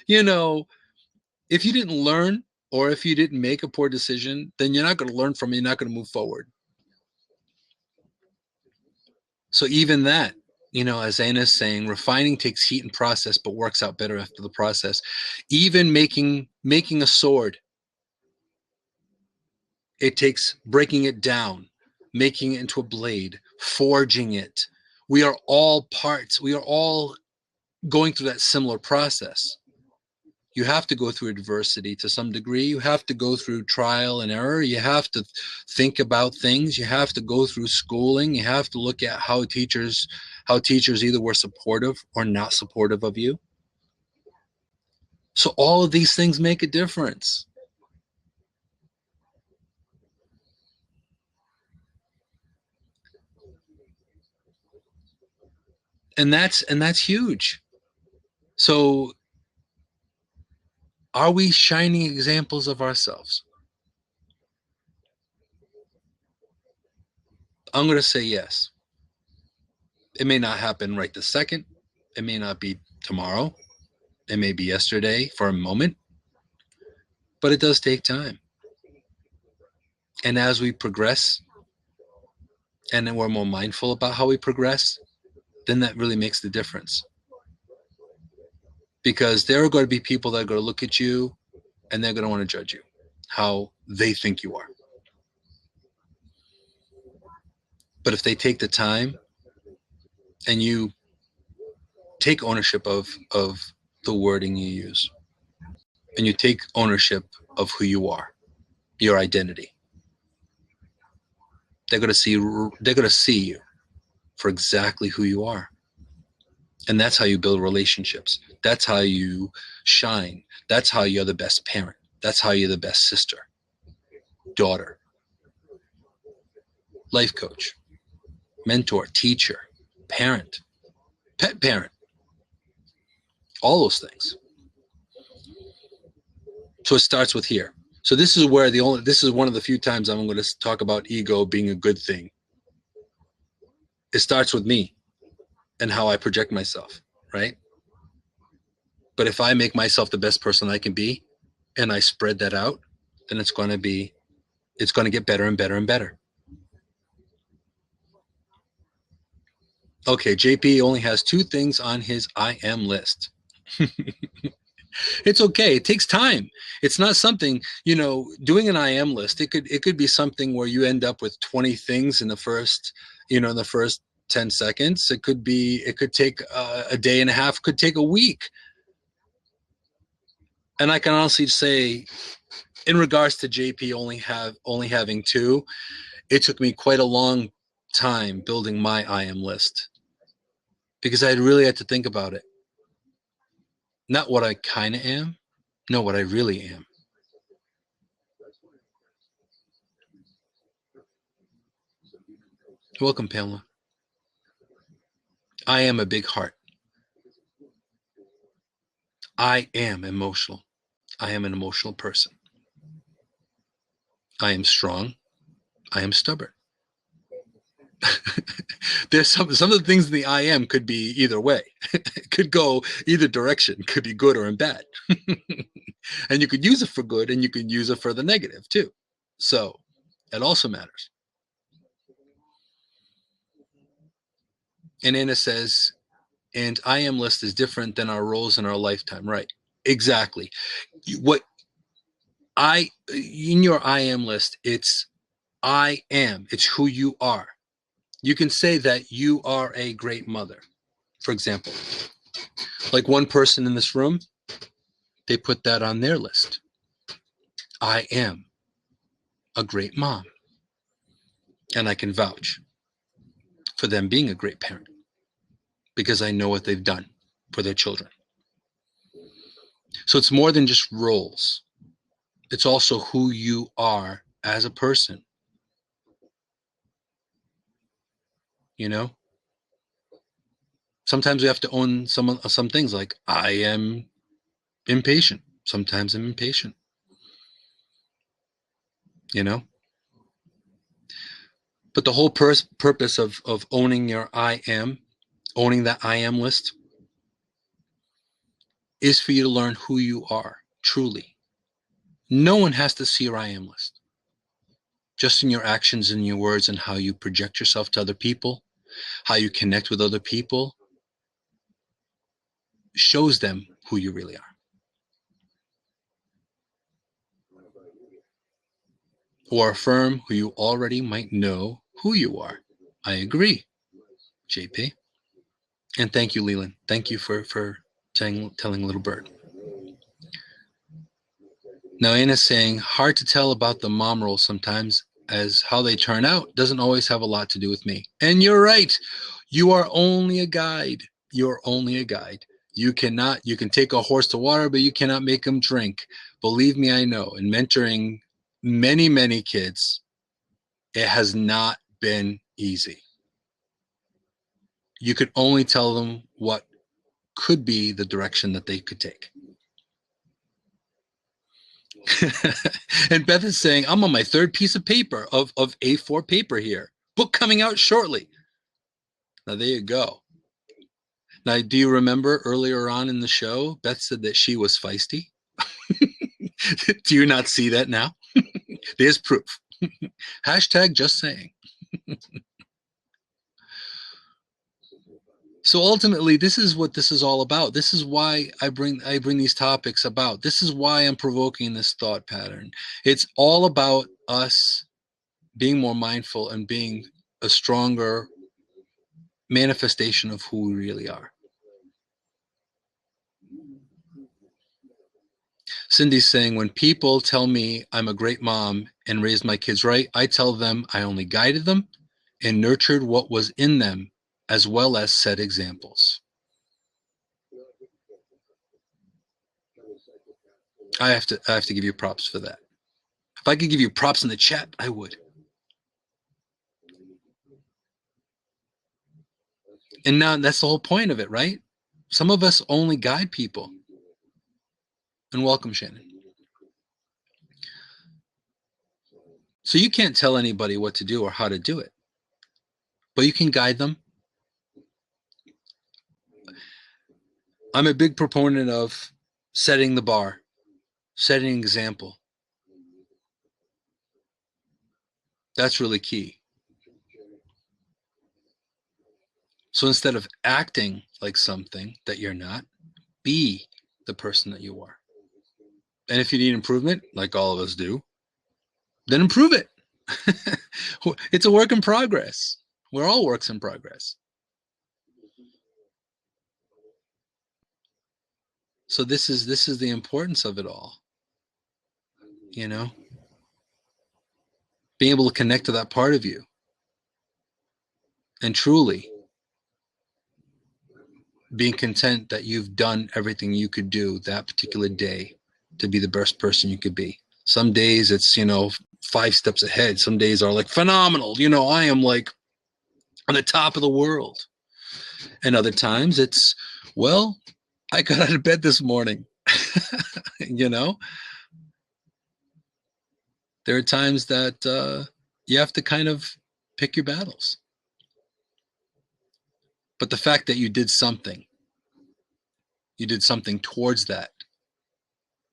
If you didn't learn or if you didn't make a poor decision, then you're not going to learn from it. You're not going to move forward. So even that, as Anna's saying, refining takes heat and process, but works out better after the process. Even making a sword, it takes breaking it down, making it into a blade, forging it. We are all parts. We are all going through that similar process. You have to go through adversity to some degree. You have to go through trial and error. You have to think about things. You have to go through schooling. You have to look at how teachers either were supportive or not supportive of you. So all of these things make a difference. And that's huge. So are we shining examples of ourselves? I'm going to say yes. It may not happen right this second. It may not be tomorrow. It may be yesterday for a moment. But it does take time. And as we progress, and then we're more mindful about how we progress, then that really makes the difference. Because there are going to be people that are going to look at you and they're going to want to judge you, how they think you are. But if they take the time and you take ownership of the wording you use, and you take ownership of who you are, your identity, they're going to see you. for exactly who you are. And that's how you build relationships. That's how you shine. That's how you're the best parent. That's how you're the best sister, daughter, life coach, mentor, teacher, parent, pet parent, all those things. So it starts with here. So this is where this is one of the few times I'm going to talk about ego being a good thing. It starts with me and how I project myself, right? But if I make myself the best person I can be and I spread that out, then it's going to get better and better and better. Okay, JP only has 2 things on his I am list. It's okay. It takes time. It's not something, doing an I am list. It could be something where you end up with 20 things in the first 10 seconds. It could take a day and a half, could take a week. And I can honestly say, in regards to JP only having 2, it took me quite a long time building my I am list, because I really had to think about it. Not what I kind of am, no, what I really am. Welcome, Pamela. I am a big heart. I am emotional. I am an emotional person. I am strong. I am stubborn. There's some of the things in the I am could be either way. It could go either direction. It could be good or bad. And you could use it for good and you could use it for the negative too. So it also matters. And Anna says, and I am list is different than our roles in our lifetime. Right. Exactly. In your I am list, it's I am. It's who you are. You can say that you are a great mother, for example. Like one person in this room, they put that on their list. I am a great mom. And I can vouch for them being a great parent because I know what they've done for their children. So it's more than just roles. It's also who you are as a person. Sometimes we have to own some things, like I am impatient. Sometimes I'm impatient. But the whole purpose of owning your owning that I am list, is for you to learn who you are truly. No one has to see your I am list. Just in your actions and your words and how you project yourself to other people, how you connect with other people, shows them who you really are. Or affirm who you already might know who you are. I agree, JP. And thank you, Leland. Thank you for telling Little Bird. Now, Anna's saying, hard to tell about the mom role sometimes, as how they turn out doesn't always have a lot to do with me. And you're right. You are only a guide. You're only a guide. You can take a horse to water, but you cannot make him drink. Believe me, I know. In mentoring many, many kids, it has not been easy. You could only tell them what could be the direction that they could take. And Beth is saying, I'm on my 3rd piece of paper of A4 paper here. Book coming out shortly. Now, there you go. Now, do you remember earlier on in the show, Beth said that she was feisty? Do you not see that now? There's proof. Hashtag just saying. So ultimately, this is what this is all about. This is why I bring these topics about. This is why I'm provoking this thought pattern. It's all about us being more mindful and being a stronger manifestation of who we really are. Cindy's saying, when people tell me I'm a great mom and raised my kids right, I tell them I only guided them and nurtured what was in them as well as set examples. I have to give you props for that. If I could give you props in the chat, I would. And now that's the whole point of it, right? Some of us only guide people. And welcome, Shannon. So you can't tell anybody what to do or how to do it, but you can guide them. I'm a big proponent of setting the bar, setting an example. That's really key. So instead of acting like something that you're not, be the person that you are. And if you need improvement, like all of us do, then improve it. It's a work in progress. We're all works in progress. So this is the importance of it all. You know, being able to connect to that part of you and truly being content that you've done everything you could do that particular day to be the best person you could be. Some days it's, 5 steps ahead. Some days are like phenomenal. I am like on the top of the world. And other times it's, well, I got out of bed this morning. There are times that you have to kind of pick your battles. But the fact that you did something towards that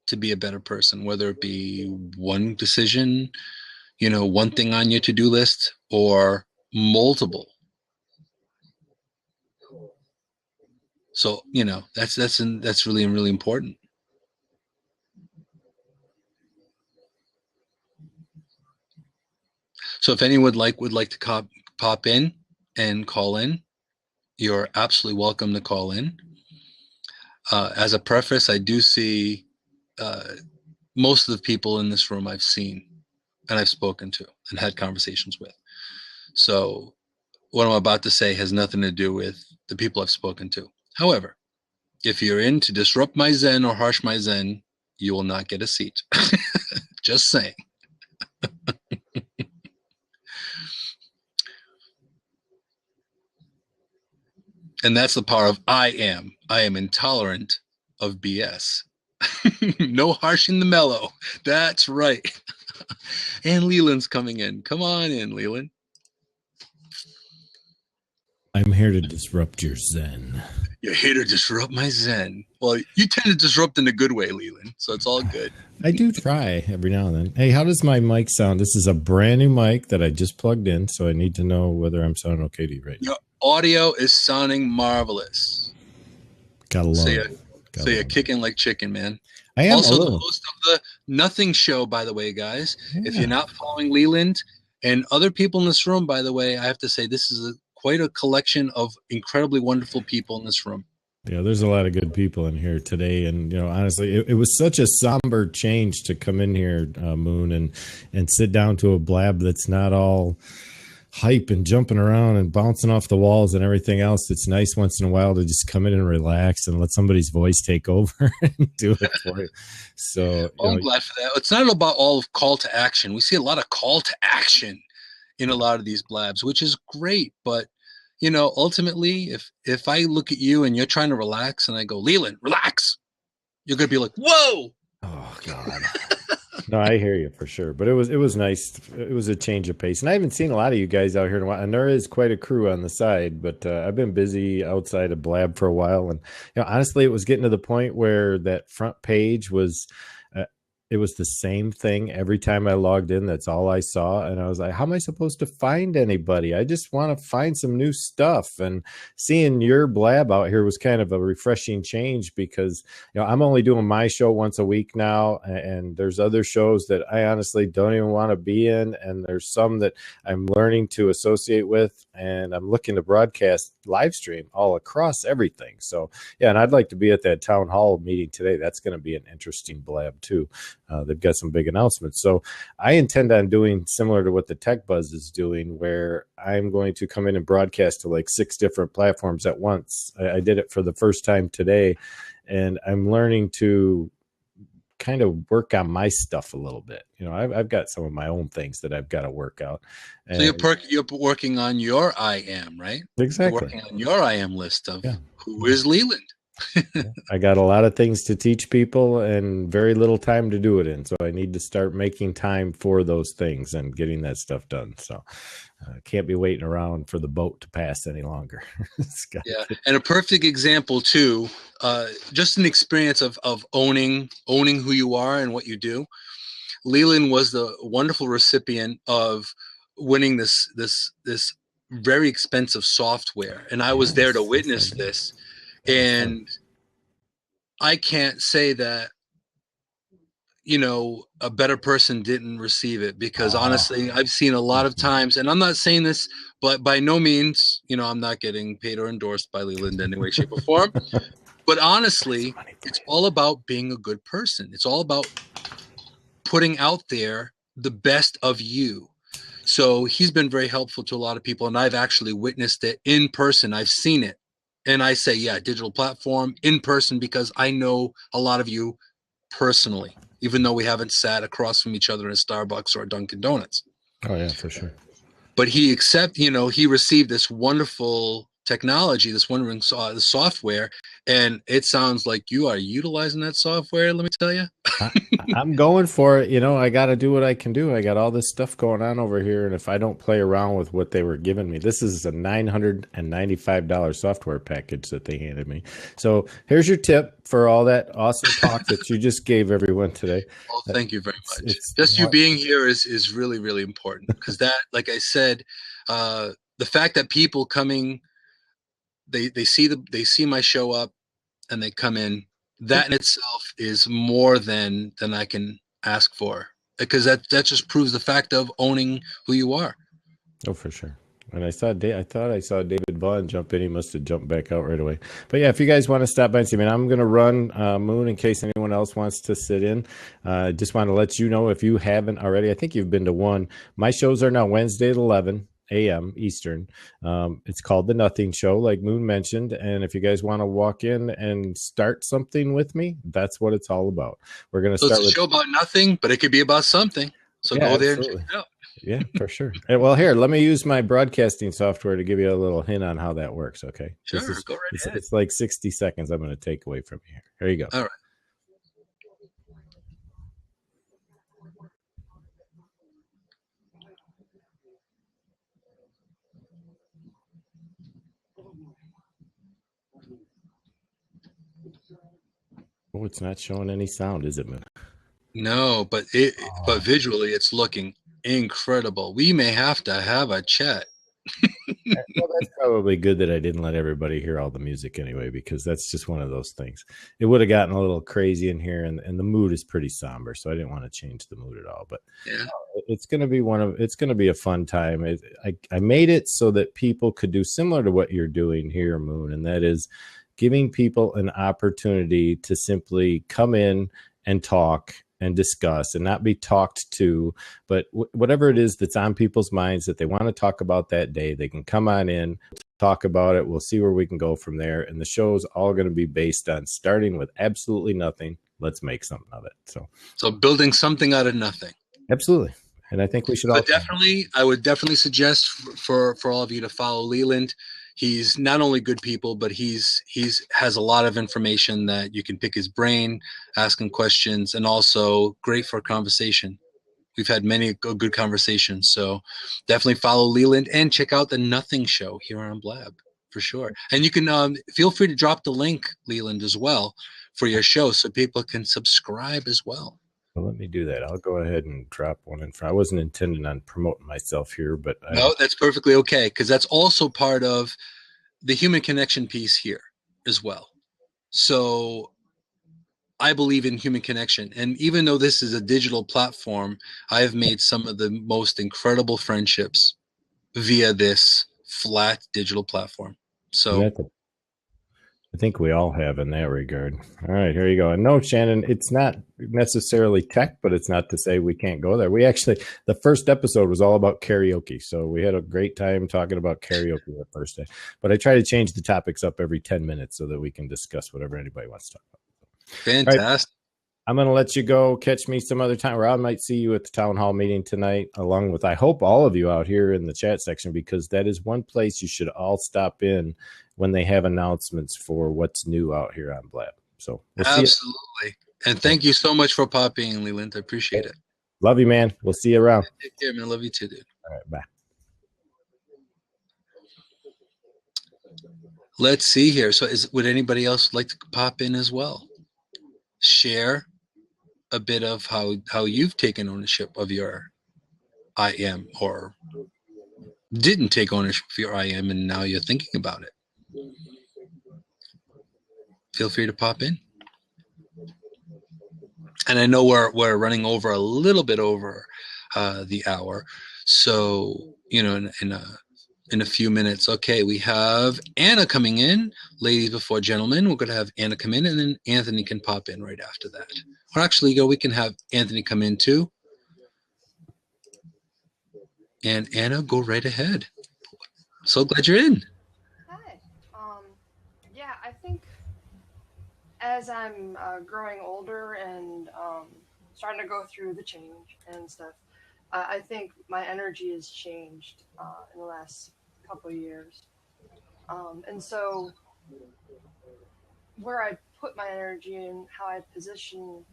to be a better person, whether it be one decision, one thing on your to-do list, or multiple. So, that's really, really important. So if anyone would like to pop in and call in, you're absolutely welcome to call in. As a preface, I do see most of the people in this room I've seen and I've spoken to and had conversations with. So what I'm about to say has nothing to do with the people I've spoken to. However, if you're in to disrupt my Zen or harsh my Zen, you will not get a seat. Just saying. And that's the power of I am intolerant of BS. No harshing the mellow. That's right. And Leland's coming in. Come on in, Leland. I'm here to disrupt your Zen. You're here to disrupt my Zen. Well, you tend to disrupt in a good way, Leland, so it's all good. I do try every now and then. Hey, how does my mic sound? This is a brand new mic that I just plugged in, so I need to know whether I'm sounding okay to you right now. Your audio is sounding marvelous. Gotta love it. So you're kicking like chicken, man. I am also the host of the Nothing Show, by the way, guys. Yeah. If you're not following Leland and other people in this room, by the way, I have to say this is quite a collection of incredibly wonderful people in this room. Yeah, there's a lot of good people in here today. And, honestly, it was such a somber change to come in here, Moon, and sit down to a blab that's not all hype and jumping around and bouncing off the walls and everything else. It's nice once in a while to just come in and relax and let somebody's voice take over and do it for you. So I'm glad for that. It's not about all of call to action. We see a lot of call to action in a lot of these blabs, which is great. But, ultimately, if I look at you and you're trying to relax and I go, Leland, relax, you're going to be like, whoa. Oh, God. No, I hear you for sure. But it was nice. It was a change of pace. And I haven't seen a lot of you guys out here in a while. And there is quite a crew on the side. But I've been busy outside of Blab for a while. And honestly, it was getting to the point where that front page was it was the same thing every time I logged in. That's all I saw. And I was like, how am I supposed to find anybody? I just want to find some new stuff. And seeing your blab out here was kind of a refreshing change because, I'm only doing my show once a week now. And there's other shows that I honestly don't even want to be in. And there's some that I'm learning to associate with and I'm looking to broadcast live stream all across everything. So yeah, and I'd like to be at that town hall meeting today. That's going to be an interesting blab too. They've got some big announcements. So I intend on doing similar to what the Tech Buzz is doing, where I'm going to come in and broadcast to like 6 different platforms at once. I did it for the first time today, and I'm learning to kind of work on my stuff a little bit. I've got some of my own things that I've got to work out. So you're working on your IM, right? Exactly. You're working on your IM list of who is Leland. I got a lot of things to teach people and very little time to do it in. So I need to start making time for those things and getting that stuff done. So can't be waiting around for the boat to pass any longer. And a perfect example too, just an experience of owning who you are and what you do. Leland was the wonderful recipient of winning this very expensive software, and I was there to witness this. And I can't say that, a better person didn't receive it, because honestly, I've seen a lot of times, and I'm not saying this, but by no means, I'm not getting paid or endorsed by Leland in any way, shape, or form. But honestly, it's all about being a good person. It's all about putting out there the best of you. So he's been very helpful to a lot of people, and I've actually witnessed it in person. I've seen it. And I say, digital platform in person, because I know a lot of you personally, even though we haven't sat across from each other in a Starbucks or a Dunkin' Donuts. Oh yeah, for sure. But he received this wonderful technology, this wondering software, and it sounds like you are utilizing that software. Let me tell you, I'm going for it. I got to do what I can do. I got all this stuff going on over here, and if I don't play around with what they were giving me, this is a $995 software package that they handed me. So here's your tip for all that awesome talk that you just gave everyone today. Well, thank you very much. Just you being here is really, really important, because that, like I said, the fact that people coming, they see my show up and they come in, that in itself is more than I can ask for, because that just proves the fact of owning who you are. Oh, for sure. And I thought I saw David Vaughn jump in. He must have jumped back out right away. But yeah, if you guys want to stop by and see me, I'm going to run Moon in case anyone else wants to sit in. Just want to let you know, if you haven't already, I think you've been to one. My shows are now Wednesday at 11 a.m. Eastern. It's called The Nothing Show, like Moon mentioned. And if you guys want to walk in and start something with me, that's what it's all about. We're going to start with a show about nothing, but it could be about something. So go there and check it out. Yeah, for sure. Well, here, let me use my broadcasting software to give you a little hint on how that works, okay? Sure, go right ahead. It's like 60 seconds I'm going to take away from you here. Here you go. All right. Oh, it's not showing any sound, is it, Moon? No, but visually it's looking incredible. We may have to have a chat. Well, that's probably good that I didn't let everybody hear all the music anyway, because that's just one of those things. It would have gotten a little crazy in here, and the mood is pretty somber, so I didn't want to change the mood at all. But it's going to be it's going to be a fun time. I made it so that people could do similar to what you're doing here, Moon, and that is giving people an opportunity to simply come in and talk and discuss and not be talked to, but whatever it is that's on people's minds that they want to talk about that day, they can come on in, talk about it. We'll see where we can go from there. And the show's all going to be based on starting with absolutely nothing. Let's make something of it. So building something out of nothing. Absolutely. And I think we should all. I would definitely suggest for all of you to follow Leland. He's not only good people, but he's has a lot of information that you can pick his brain, ask him questions, and also great for conversation. We've had many good conversations, so definitely follow Leland and check out the Nothing Show here on Blab for sure. And you can feel free to drop the link, Leland, as well for your show, so people can subscribe as well. Well, let me do that. I'll go ahead and drop one in front. I wasn't intending on promoting myself here, but no, that's perfectly okay, because that's also part of the human connection piece here as well. So I believe in human connection. And even though this is a digital platform, I have made some of the most incredible friendships via this flat digital platform. So I think we all have in that regard. All right, here you go. And no, Shannon, it's not necessarily tech, but it's not to say we can't go there. We actually, the first episode was all about karaoke. So we had a great time talking about karaoke the first day. But I try to change the topics up every 10 minutes so that we can discuss whatever anybody wants to talk about. fantastic. Right, I'm going to let you go. Catch me some other time, or I might see you at the town hall meeting tonight, along with, I hope, all of you out here in the chat section, because that is one place you should all stop in when they have announcements for what's new out here on Blab. So we'll Absolutely. And thank you so much for popping, Leland. I appreciate it. Love you, man. We'll see you around. Take care, man. Love you too, dude. All right, bye. Let's see here. So would anybody else like to pop in as well? Share a bit of how you've taken ownership of your IM, or didn't take ownership of your IM and now you're thinking about it. Feel free to pop in. And I know we're running over a little bit over the hour, so in a few minutes. Okay, we have Anna coming in. Ladies before gentlemen, we're going to have Anna come in, and then Anthony can pop in right after that. Or actually, we can have Anthony come in too. And Anna, go right ahead. So glad you're in. Hi. Yeah, I think as I'm growing older and starting to go through the change and stuff, I think my energy has changed in the last couple of years. And so where I put my energy and how I position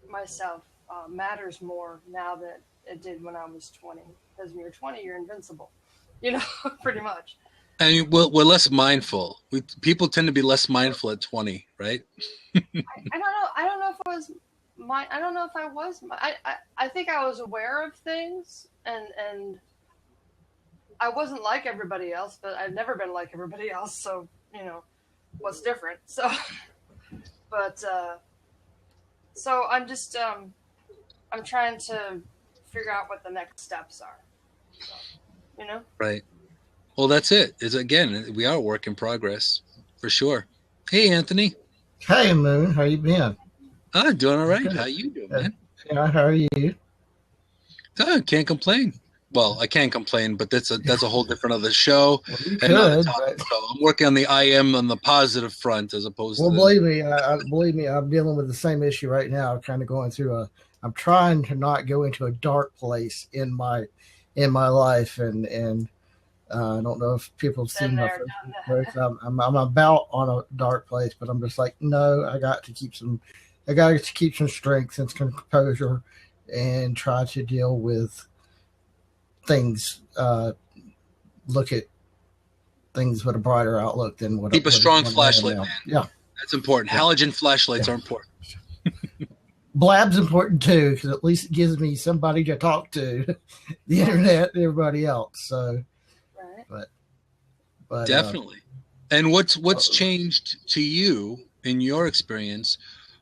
myself matters more now than it did when I was 20. Because when you're 20, you're invincible, pretty much. And we're less mindful. People tend to be less mindful at 20, right? I don't know. I don't know if I was. I don't know if I was. I think I was aware of things, and I wasn't like everybody else, but I've never been like everybody else. So what's different? So, but so I'm just I'm trying to figure out what the next steps are. So, Right. Well, that's it. We are a work in progress for sure. Hey, Anthony. Hey, Moon. How you been? Doing all right. Good. How you doing, man? Yeah, how are you? Can't complain. Well, I can't complain, but that's a whole different other show. Well, you could, so I'm working on the IM on the positive front as opposed to. Well, believe me, I'm dealing with the same issue right now. Kind of going through I'm trying to not go into a dark place in my life, and I don't know if people have seen my Facebook posts. I'm about on a dark place, but I'm just like, no, I got to keep some strength and some composure, and try to deal with things. Look at things with a brighter outlook than what. Keep a strong flashlight, man. Yeah, that's important. Yeah. Halogen flashlights are important. Blab's important too, because at least it gives me somebody to talk to, the internet and everybody else. So, but definitely. And what's changed to you in your experience?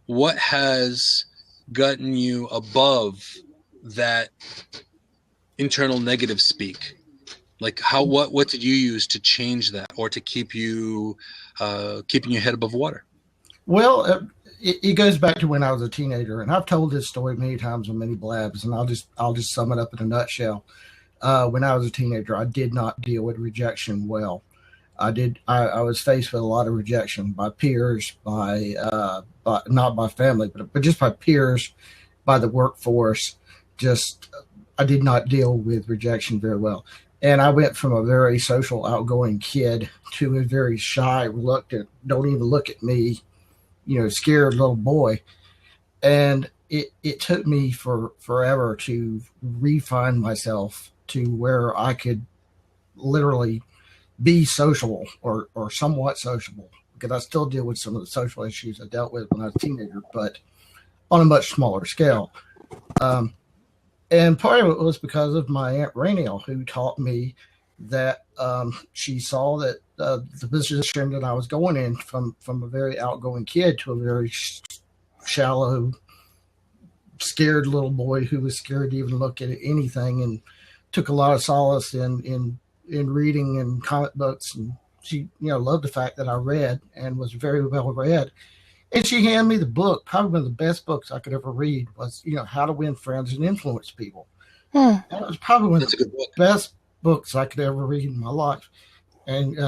What has gotten you above that internal negative speak? Like what did you use to change that, or to keep you keeping your head above water? Well, it goes back to when I was a teenager, and I've told this story many times on many blabs, and I'll just sum it up in a nutshell. When I was a teenager, I did not deal with rejection well. I was faced with a lot of rejection by peers, by not by family, but just by peers, by the workforce. I did not deal with rejection very well. And I went from a very social, outgoing kid to a very shy, reluctant, don't even look at me, scared little boy. And it took me forever to refine myself to where I could literally be sociable or somewhat sociable, because I still deal with some of the social issues I dealt with when I was a teenager, but on a much smaller scale. And part of it was because of my Aunt Rainiel, who taught me that she saw that the position that I was going in from a very outgoing kid to a very shallow, scared little boy who was scared to even look at anything, and took a lot of solace in reading and comic books and loved the fact that I read and was very well read. And she handed me the book. Probably one of the best books I could ever read was, How to Win Friends and Influence People. And it was probably one of the best books I could ever read in my life. And,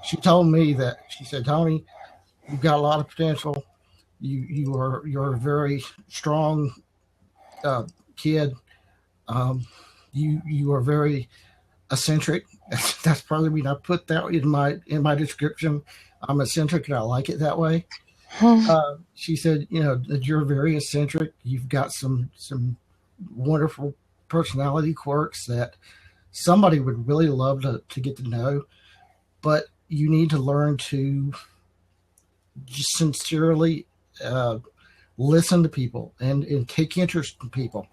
she told me that, she said, Tony, you've got a lot of potential. You're a very strong kid. You are very eccentric. That's probably when I put that in my description. I'm eccentric and I like it that way. She said, that you're very eccentric. You've got some wonderful personality quirks that somebody would really love to get to know, but you need to learn to just sincerely listen to people and take interest in people.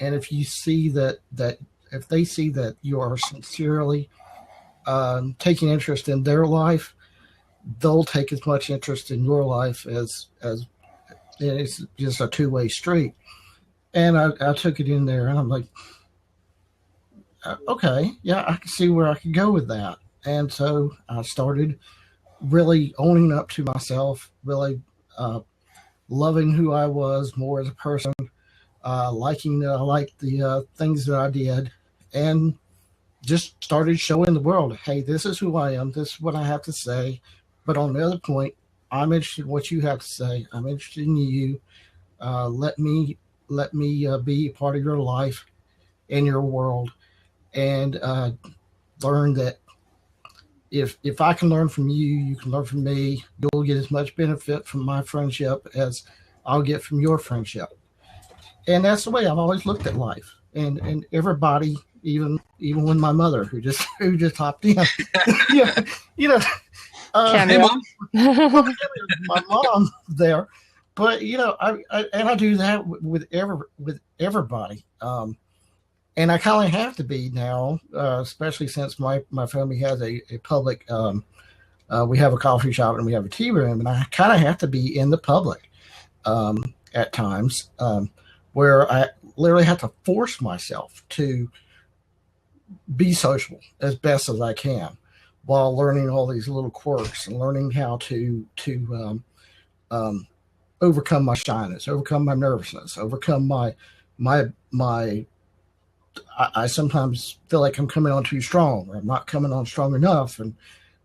And if you see that if they see that you are sincerely taking interest in their life, they'll take as much interest in your life as it's just a two-way street. And I took it in there, and I'm like, okay, yeah, I can see where I could go with that. And so I started really owning up to myself, really loving who I was more as a person, liking that I liked the things that I did, and just started showing the world, hey, this is who I am, this is what I have to say. But on the other point, I'm interested in what you have to say. I'm interested in you. Let me be a part of your life and your world, and learn that if I can learn from you, you can learn from me. You'll get as much benefit from my friendship as I'll get from your friendship. And that's the way I've always looked at life. And everybody, even when my mother, who just hopped in, Hey, Mom. my mom there, but I do that with everybody, and I kind of have to be now, especially since my family has a public. We have a coffee shop and we have a tea room, and I kind of have to be in the public at times, where I literally have to force myself to be social as best as I can, while learning all these little quirks and learning how to overcome my shyness, overcome my nervousness, overcome my. I sometimes feel like I'm coming on too strong, or I'm not coming on strong enough, and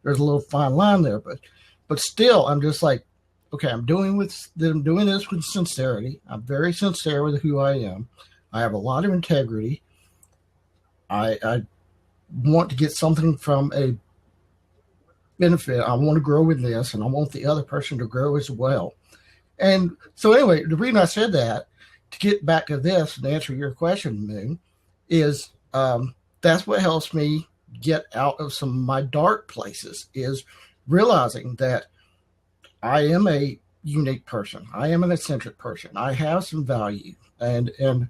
there's a little fine line there. But still, I'm just like, okay, I'm doing this with sincerity. I'm very sincere with who I am. I have a lot of integrity. I want to get something from a benefit. I want to grow in this, and I want the other person to grow as well. And so anyway, the reason I said that, to get back to this and answer your question, Moon, is that's what helps me get out of some of my dark places, is realizing that I am a unique person. I am an eccentric person. I have some value, and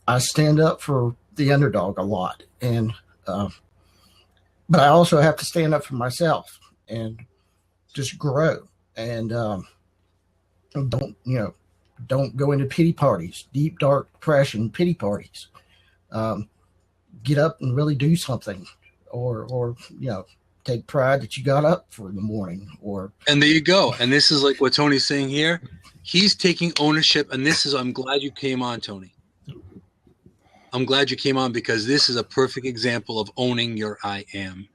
I stand up for the underdog a lot. And but I also have to stand up for myself and just grow, and don't go into pity parties, deep dark depression pity parties. Get up and really do something, or take pride that you got up for the morning. And there you go. And this is like what Tony's saying here. He's taking ownership, and I'm glad you came on, Tony. I'm glad you came on, because this is a perfect example of owning your I am.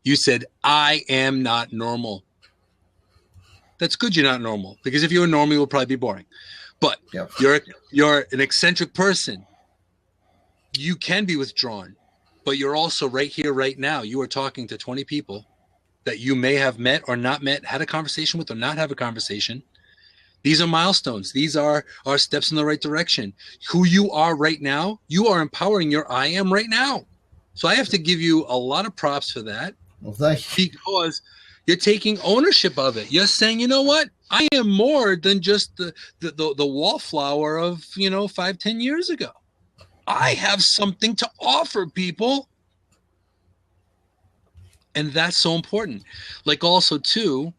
You said, I am not normal. That's good you're not normal, because if you were normal, you would probably be boring. But you're an eccentric person. You can be withdrawn, but you're also right here, right now. You are talking to 20 people that you may have met or not met, had a conversation with or not have a conversation. These are milestones. These are steps in the right direction. Who you are right now, you are empowering your I am right now. So I have to give you a lot of props for that. Well, thank you. Because you're taking ownership of it. You're saying, you know what? I am more than just the wallflower of 5-10 years ago. I have something to offer people. And that's so important. Like also too.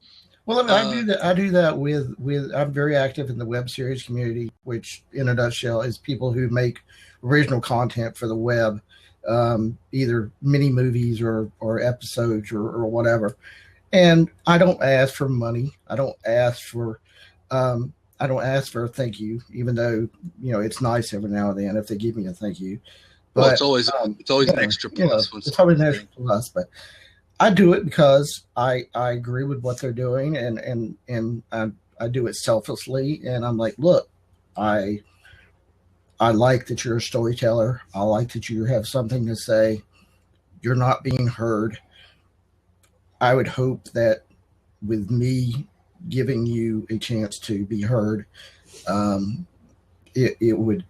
Well, I do that with I'm very active in the web series community, which in a nutshell is people who make original content for the web. either mini movies or episodes or whatever. And I don't ask for money. I don't ask for a thank you, even though it's nice every now and then if they give me a thank you. But Well, it's always an extra plus. It's always an extra plus, but I do it because I agree with what they're doing, and I do it selflessly. And I'm like, look, I like that you're a storyteller. I like that you have something to say. You're not being heard. I would hope that with me giving you a chance to be heard, it would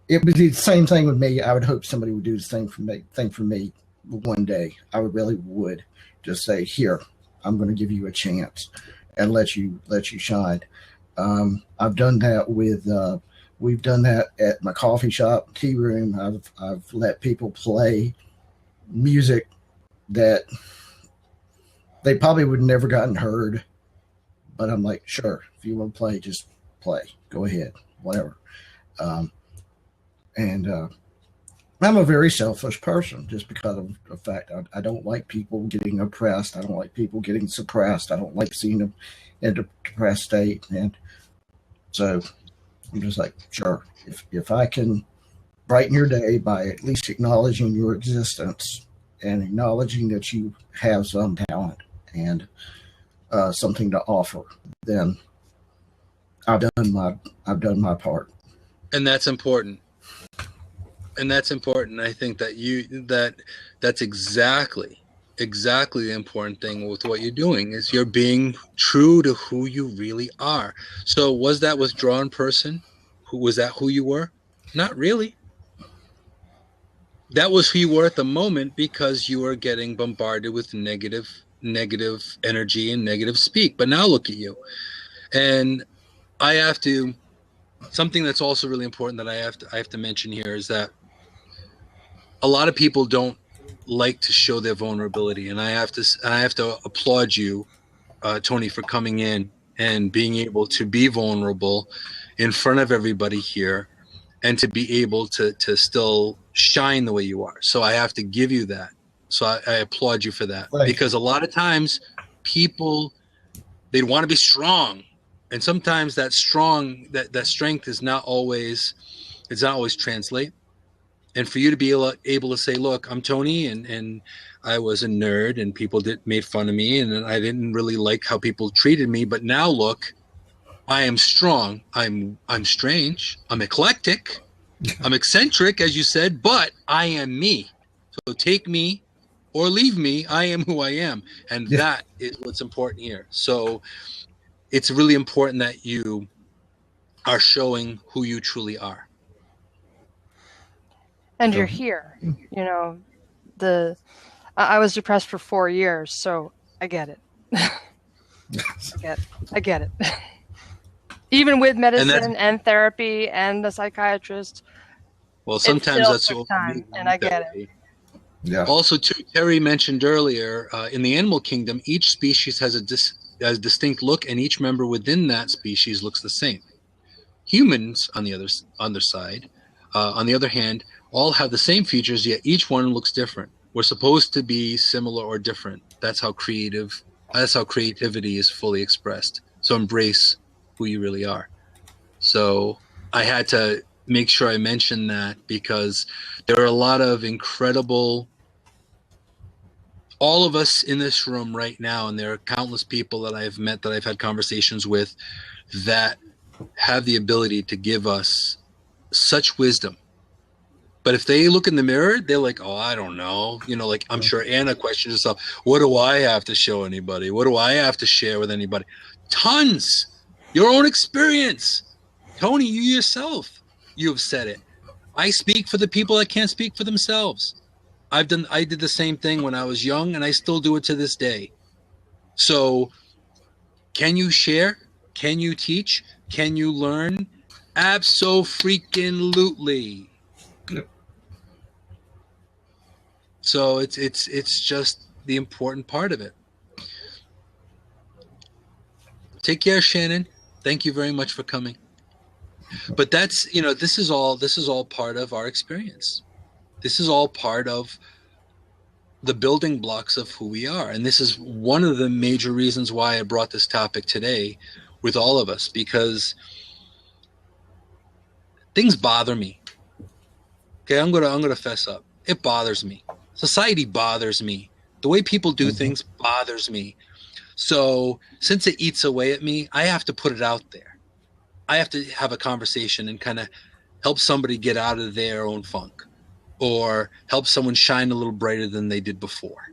be the same thing with me. I would hope somebody would do the same thing for me one day. I really would just say, here, I'm going to give you a chance and let you shine. I've done that with we've done that at my coffee shop, tea room. I've let people play music that they probably would never gotten heard, but I'm like, sure, if you want to play, just play. Go ahead, whatever. And I'm a very selfish person just because of the fact I don't like people getting oppressed. I don't like people getting suppressed. I don't like seeing them in a depressed state. And so I'm just like, sure, if I can brighten your day by at least acknowledging your existence and acknowledging that you have some talent and something to offer, then I've done my part. And that's important. I think that that's exactly the important thing with what you're doing is you're being true to who you really are. So was that withdrawn person? Was that who you were? Not really. That was who you were at the moment because you were getting bombarded with negative energy and negative speak. But now look at you. And something that's also really important that I have to mention here is that a lot of people don't like to show their vulnerability, and I have to applaud you, Tony, for coming in and being able to be vulnerable in front of everybody here and to be able to still shine the way you are. So I have to give you that. So I applaud you for that. Right. Because a lot of times people, they want to be strong. And sometimes that strength is not always translate. And for you to be able to say, look, I'm Tony and I was a nerd and people made fun of me and I didn't really like how people treated me. But now look, I am strong. I'm strange. I'm eclectic. I'm eccentric, as you said, but I am me. So take me or leave me. I am who I am. And that is what's important here. So it's really important that you are showing who you truly are. And you're here. I was depressed for 4 years, so I get it. I get it. Even with medicine and therapy and the psychiatrist. Well, sometimes that's all time, and I get it. Yeah. Also, too, Terry mentioned earlier, in the animal kingdom, each species has a distinct look, and each member within that species looks the same. Humans, on the other hand, all have the same features, yet each one looks different. We're supposed to be similar or different. That's how creativity is fully expressed. So embrace who you really are. So I had to make sure I mentioned that because there are a lot of incredible, all of us in this room right now, and there are countless people that I've met, that I've had conversations with, that have the ability to give us such wisdom. But if they look in the mirror, they're like, oh, I don't know. Like I'm sure Anna questions herself, what do I have to show anybody? What do I have to share with anybody? Tons. Your own experience. Tony, you yourself, you have said it. I speak for the people that can't speak for themselves. I did the same thing when I was young, and I still do it to this day. So can you share? Can you teach? Can you learn? Abso-freaking-lutely. So it's just the important part of it. Take care, Shannon. Thank you very much for coming. But that's, this is all part of our experience. This is all part of the building blocks of who we are. And this is one of the major reasons why I brought this topic today with all of us, because things bother me. Okay, I'm gonna fess up. It bothers me. Society bothers me. The way people do things bothers me. So since it eats away at me, I have to put it out there. I have to have a conversation and kind of help somebody get out of their own funk, or help someone shine a little brighter than they did before.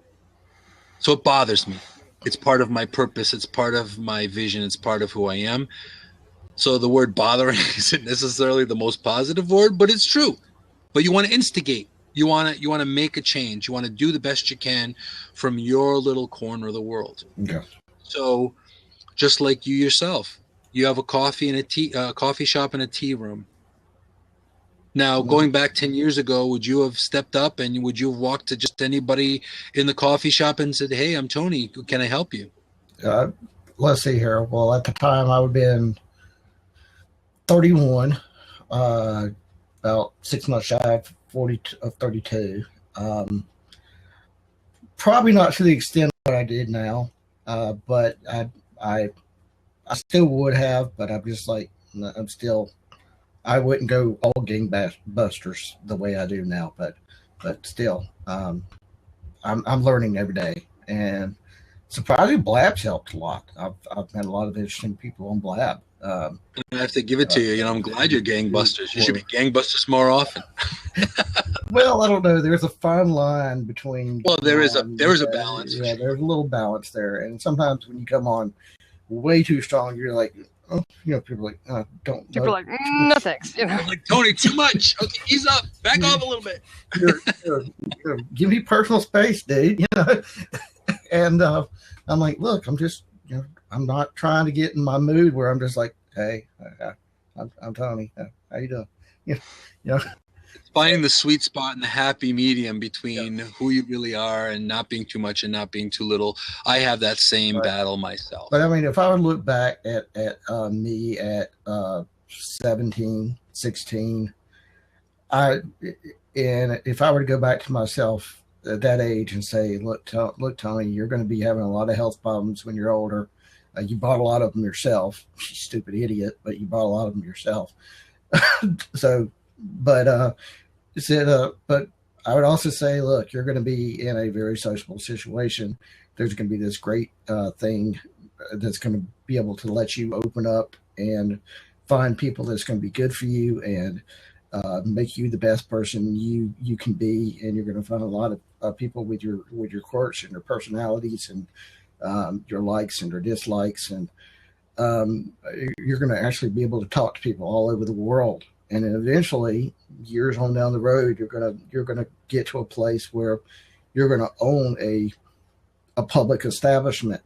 So it bothers me. It's part of my purpose. It's part of my vision. It's part of who I am. So the word bothering isn't necessarily the most positive word, but it's true. But you want to instigate. You want to make a change. You want to do the best you can from your little corner of the world. Yeah. So just like you yourself, you have a coffee shop and a tea room. Now, going back 10 years ago, would you have stepped up and would you have walked to just anybody in the coffee shop and said, "Hey, I'm Tony. Can I help you?" Let's see here. Well, at the time, I would have been 31, about 6 months shy of 32. Probably not to the extent of what I did now, but I still would have. But I'm just like, I wouldn't go all gangbusters the way I do now. But still, I'm learning every day, and surprisingly, Blab's helped a lot. I've met a lot of interesting people on Blab. I have to give it to you. You know, I'm glad you're gangbusters. You should be gangbusters more often. Well, I don't know. There's a fine line between. Well, there is a balance. Yeah, there's a little balance there, and sometimes when you come on way too strong, you're like, oh, people are like, don't. People are like, no thanks. Like, Tony, too much. Okay, ease up. Back off a little bit. Give me personal space, dude. And I'm like, look, I'm just, I'm not trying to get in my mood where I'm just like, hey, I'm Tony. How you doing? Finding the sweet spot and the happy medium between who you really are and not being too much and not being too little. I have that same battle myself. But I mean, if I would look back at me at 17, 16, and if I were to go back to myself at that age and say, look, Tony, you're going to be having a lot of health problems when you're older. You bought a lot of them yourself, you stupid idiot, but you bought a lot of them yourself. So, but I would also say, look, you're going to be in a very sociable situation. There's going to be this great thing that's going to be able to let you open up and find people that's going to be good for you and make you the best person you can be. And you're going to find a lot of people with your quirks and your personalities and your likes and your dislikes, and you're going to actually be able to talk to people all over the world. And then eventually, years on down the road, you're gonna get to a place where you're gonna own a public establishment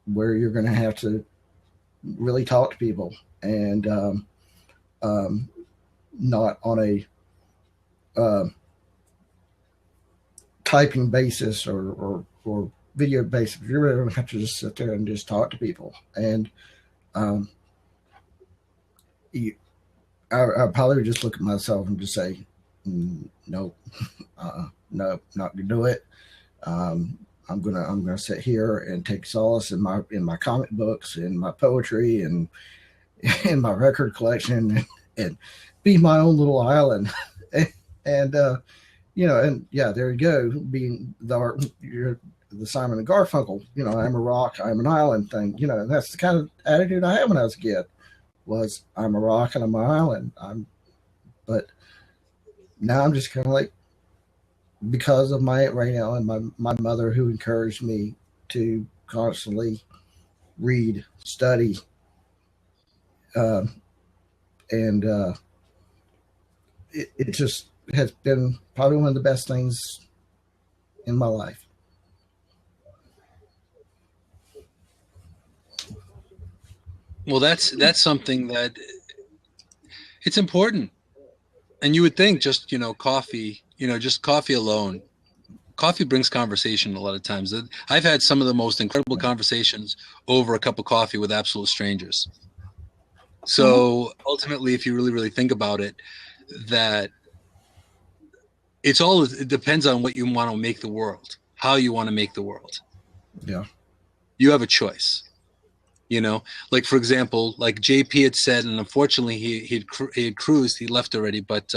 where you're gonna have to really talk to people and not on a typing basis or video basis. You're really gonna have to just sit there and just talk to people. And I probably would just look at myself and just say, nope, nope, not gonna do it. I'm gonna sit here and take solace in my comic books, in my poetry, and in my record collection, and be my own little island. And there you go, being the Simon and Garfunkel. I'm a rock, I'm an island thing. And that's the kind of attitude I had when I was a kid. Was I'm a rock and I'm an island. But now I'm just kind of like, because of my Aunt Raynell and my mother, who encouraged me to constantly read, study, and it just has been probably one of the best things in my life. Well, that's something that it's important. And you would think just, coffee, just coffee alone. Coffee brings conversation a lot of times. I've had some of the most incredible conversations over a cup of coffee with absolute strangers. So ultimately, if you really, really think about it, that it depends on what you want to make the world, how you want to make the world. Yeah. You have a choice. Like, for example, like JP had said, and unfortunately he had cruised, he left already, but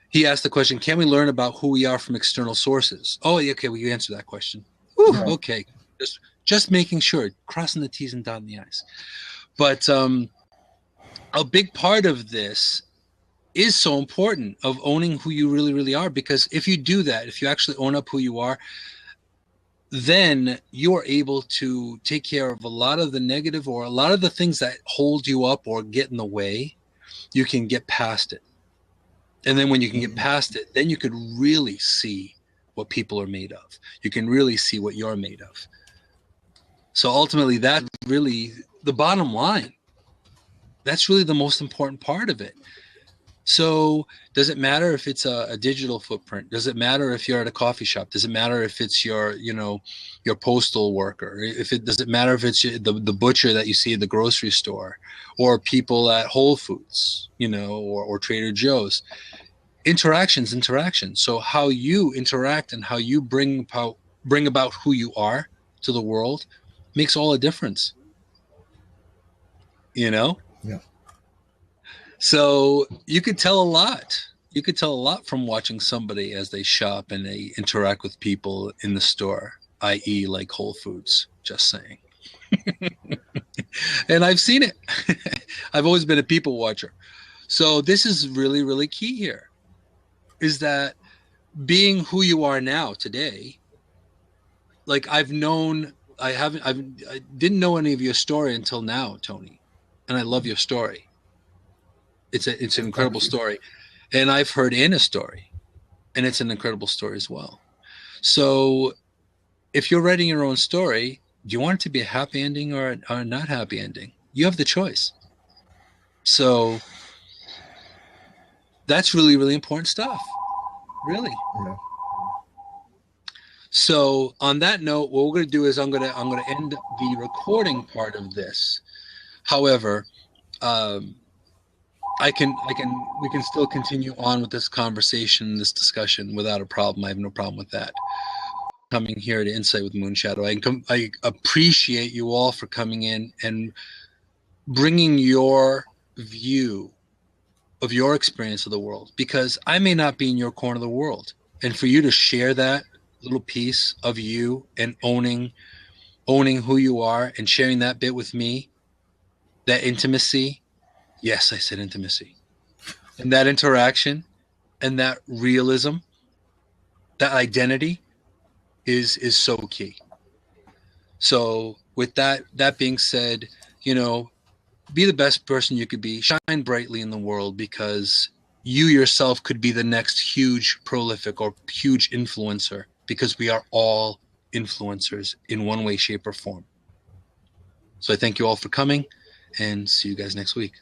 he asked the question, can we learn about who we are from external sources? Oh, okay, well, you answered that question. Whew, Yeah. okay, just making sure, crossing the T's and dotting the I's. But a big part of this is so important, of owning who you really, really are, because if you do that, if you actually own up who you are, then you are able to take care of a lot of the negative, or a lot of the things that hold you up or get in the way. You can get past it. And then when you can get past it, then you could really see what people are made of. You can really see what you're made of. So ultimately, that's really the bottom line. That's really the most important part of it. So does it matter if it's a digital footprint? Does it matter if you're at a coffee shop? Does it matter if it's your postal worker? Does it matter if it's the butcher that you see at the grocery store, or people at Whole Foods, or Trader Joe's? Interactions. So how you interact and how you bring about who you are to the world makes all the difference. Yeah. So you could tell a lot. You could tell a lot from watching somebody as they shop and they interact with people in the store, i.e. like Whole Foods, just saying. And I've seen it. I've always been a people watcher. So this is really, really key here, is that being who you are now today, like I didn't know any of your story until now, Tony. And I love your story. It's an incredible story. And I've heard Anna's story, and it's an incredible story as well. So if you're writing your own story, do you want it to be a happy ending or a not happy ending? You have the choice. So that's really, really important stuff. Really. Yeah. So on that note, what we're going to do is I'm going to end the recording part of this. However, we can still continue on with this conversation, this discussion without a problem. I have no problem with that. Coming here to Insight with Moonshadow, I appreciate you all for coming in and bringing your view of your experience of the world, because I may not be in your corner of the world, and for you to share that little piece of you and owning who you are and sharing that bit with me, that intimacy. Yes, I said intimacy. And that interaction and that realism, that identity is so key. So with that being said, be the best person you could be. Shine brightly in the world, because you yourself could be the next huge prolific or huge influencer, because we are all influencers in one way, shape, or form. So I thank you all for coming, and see you guys next week.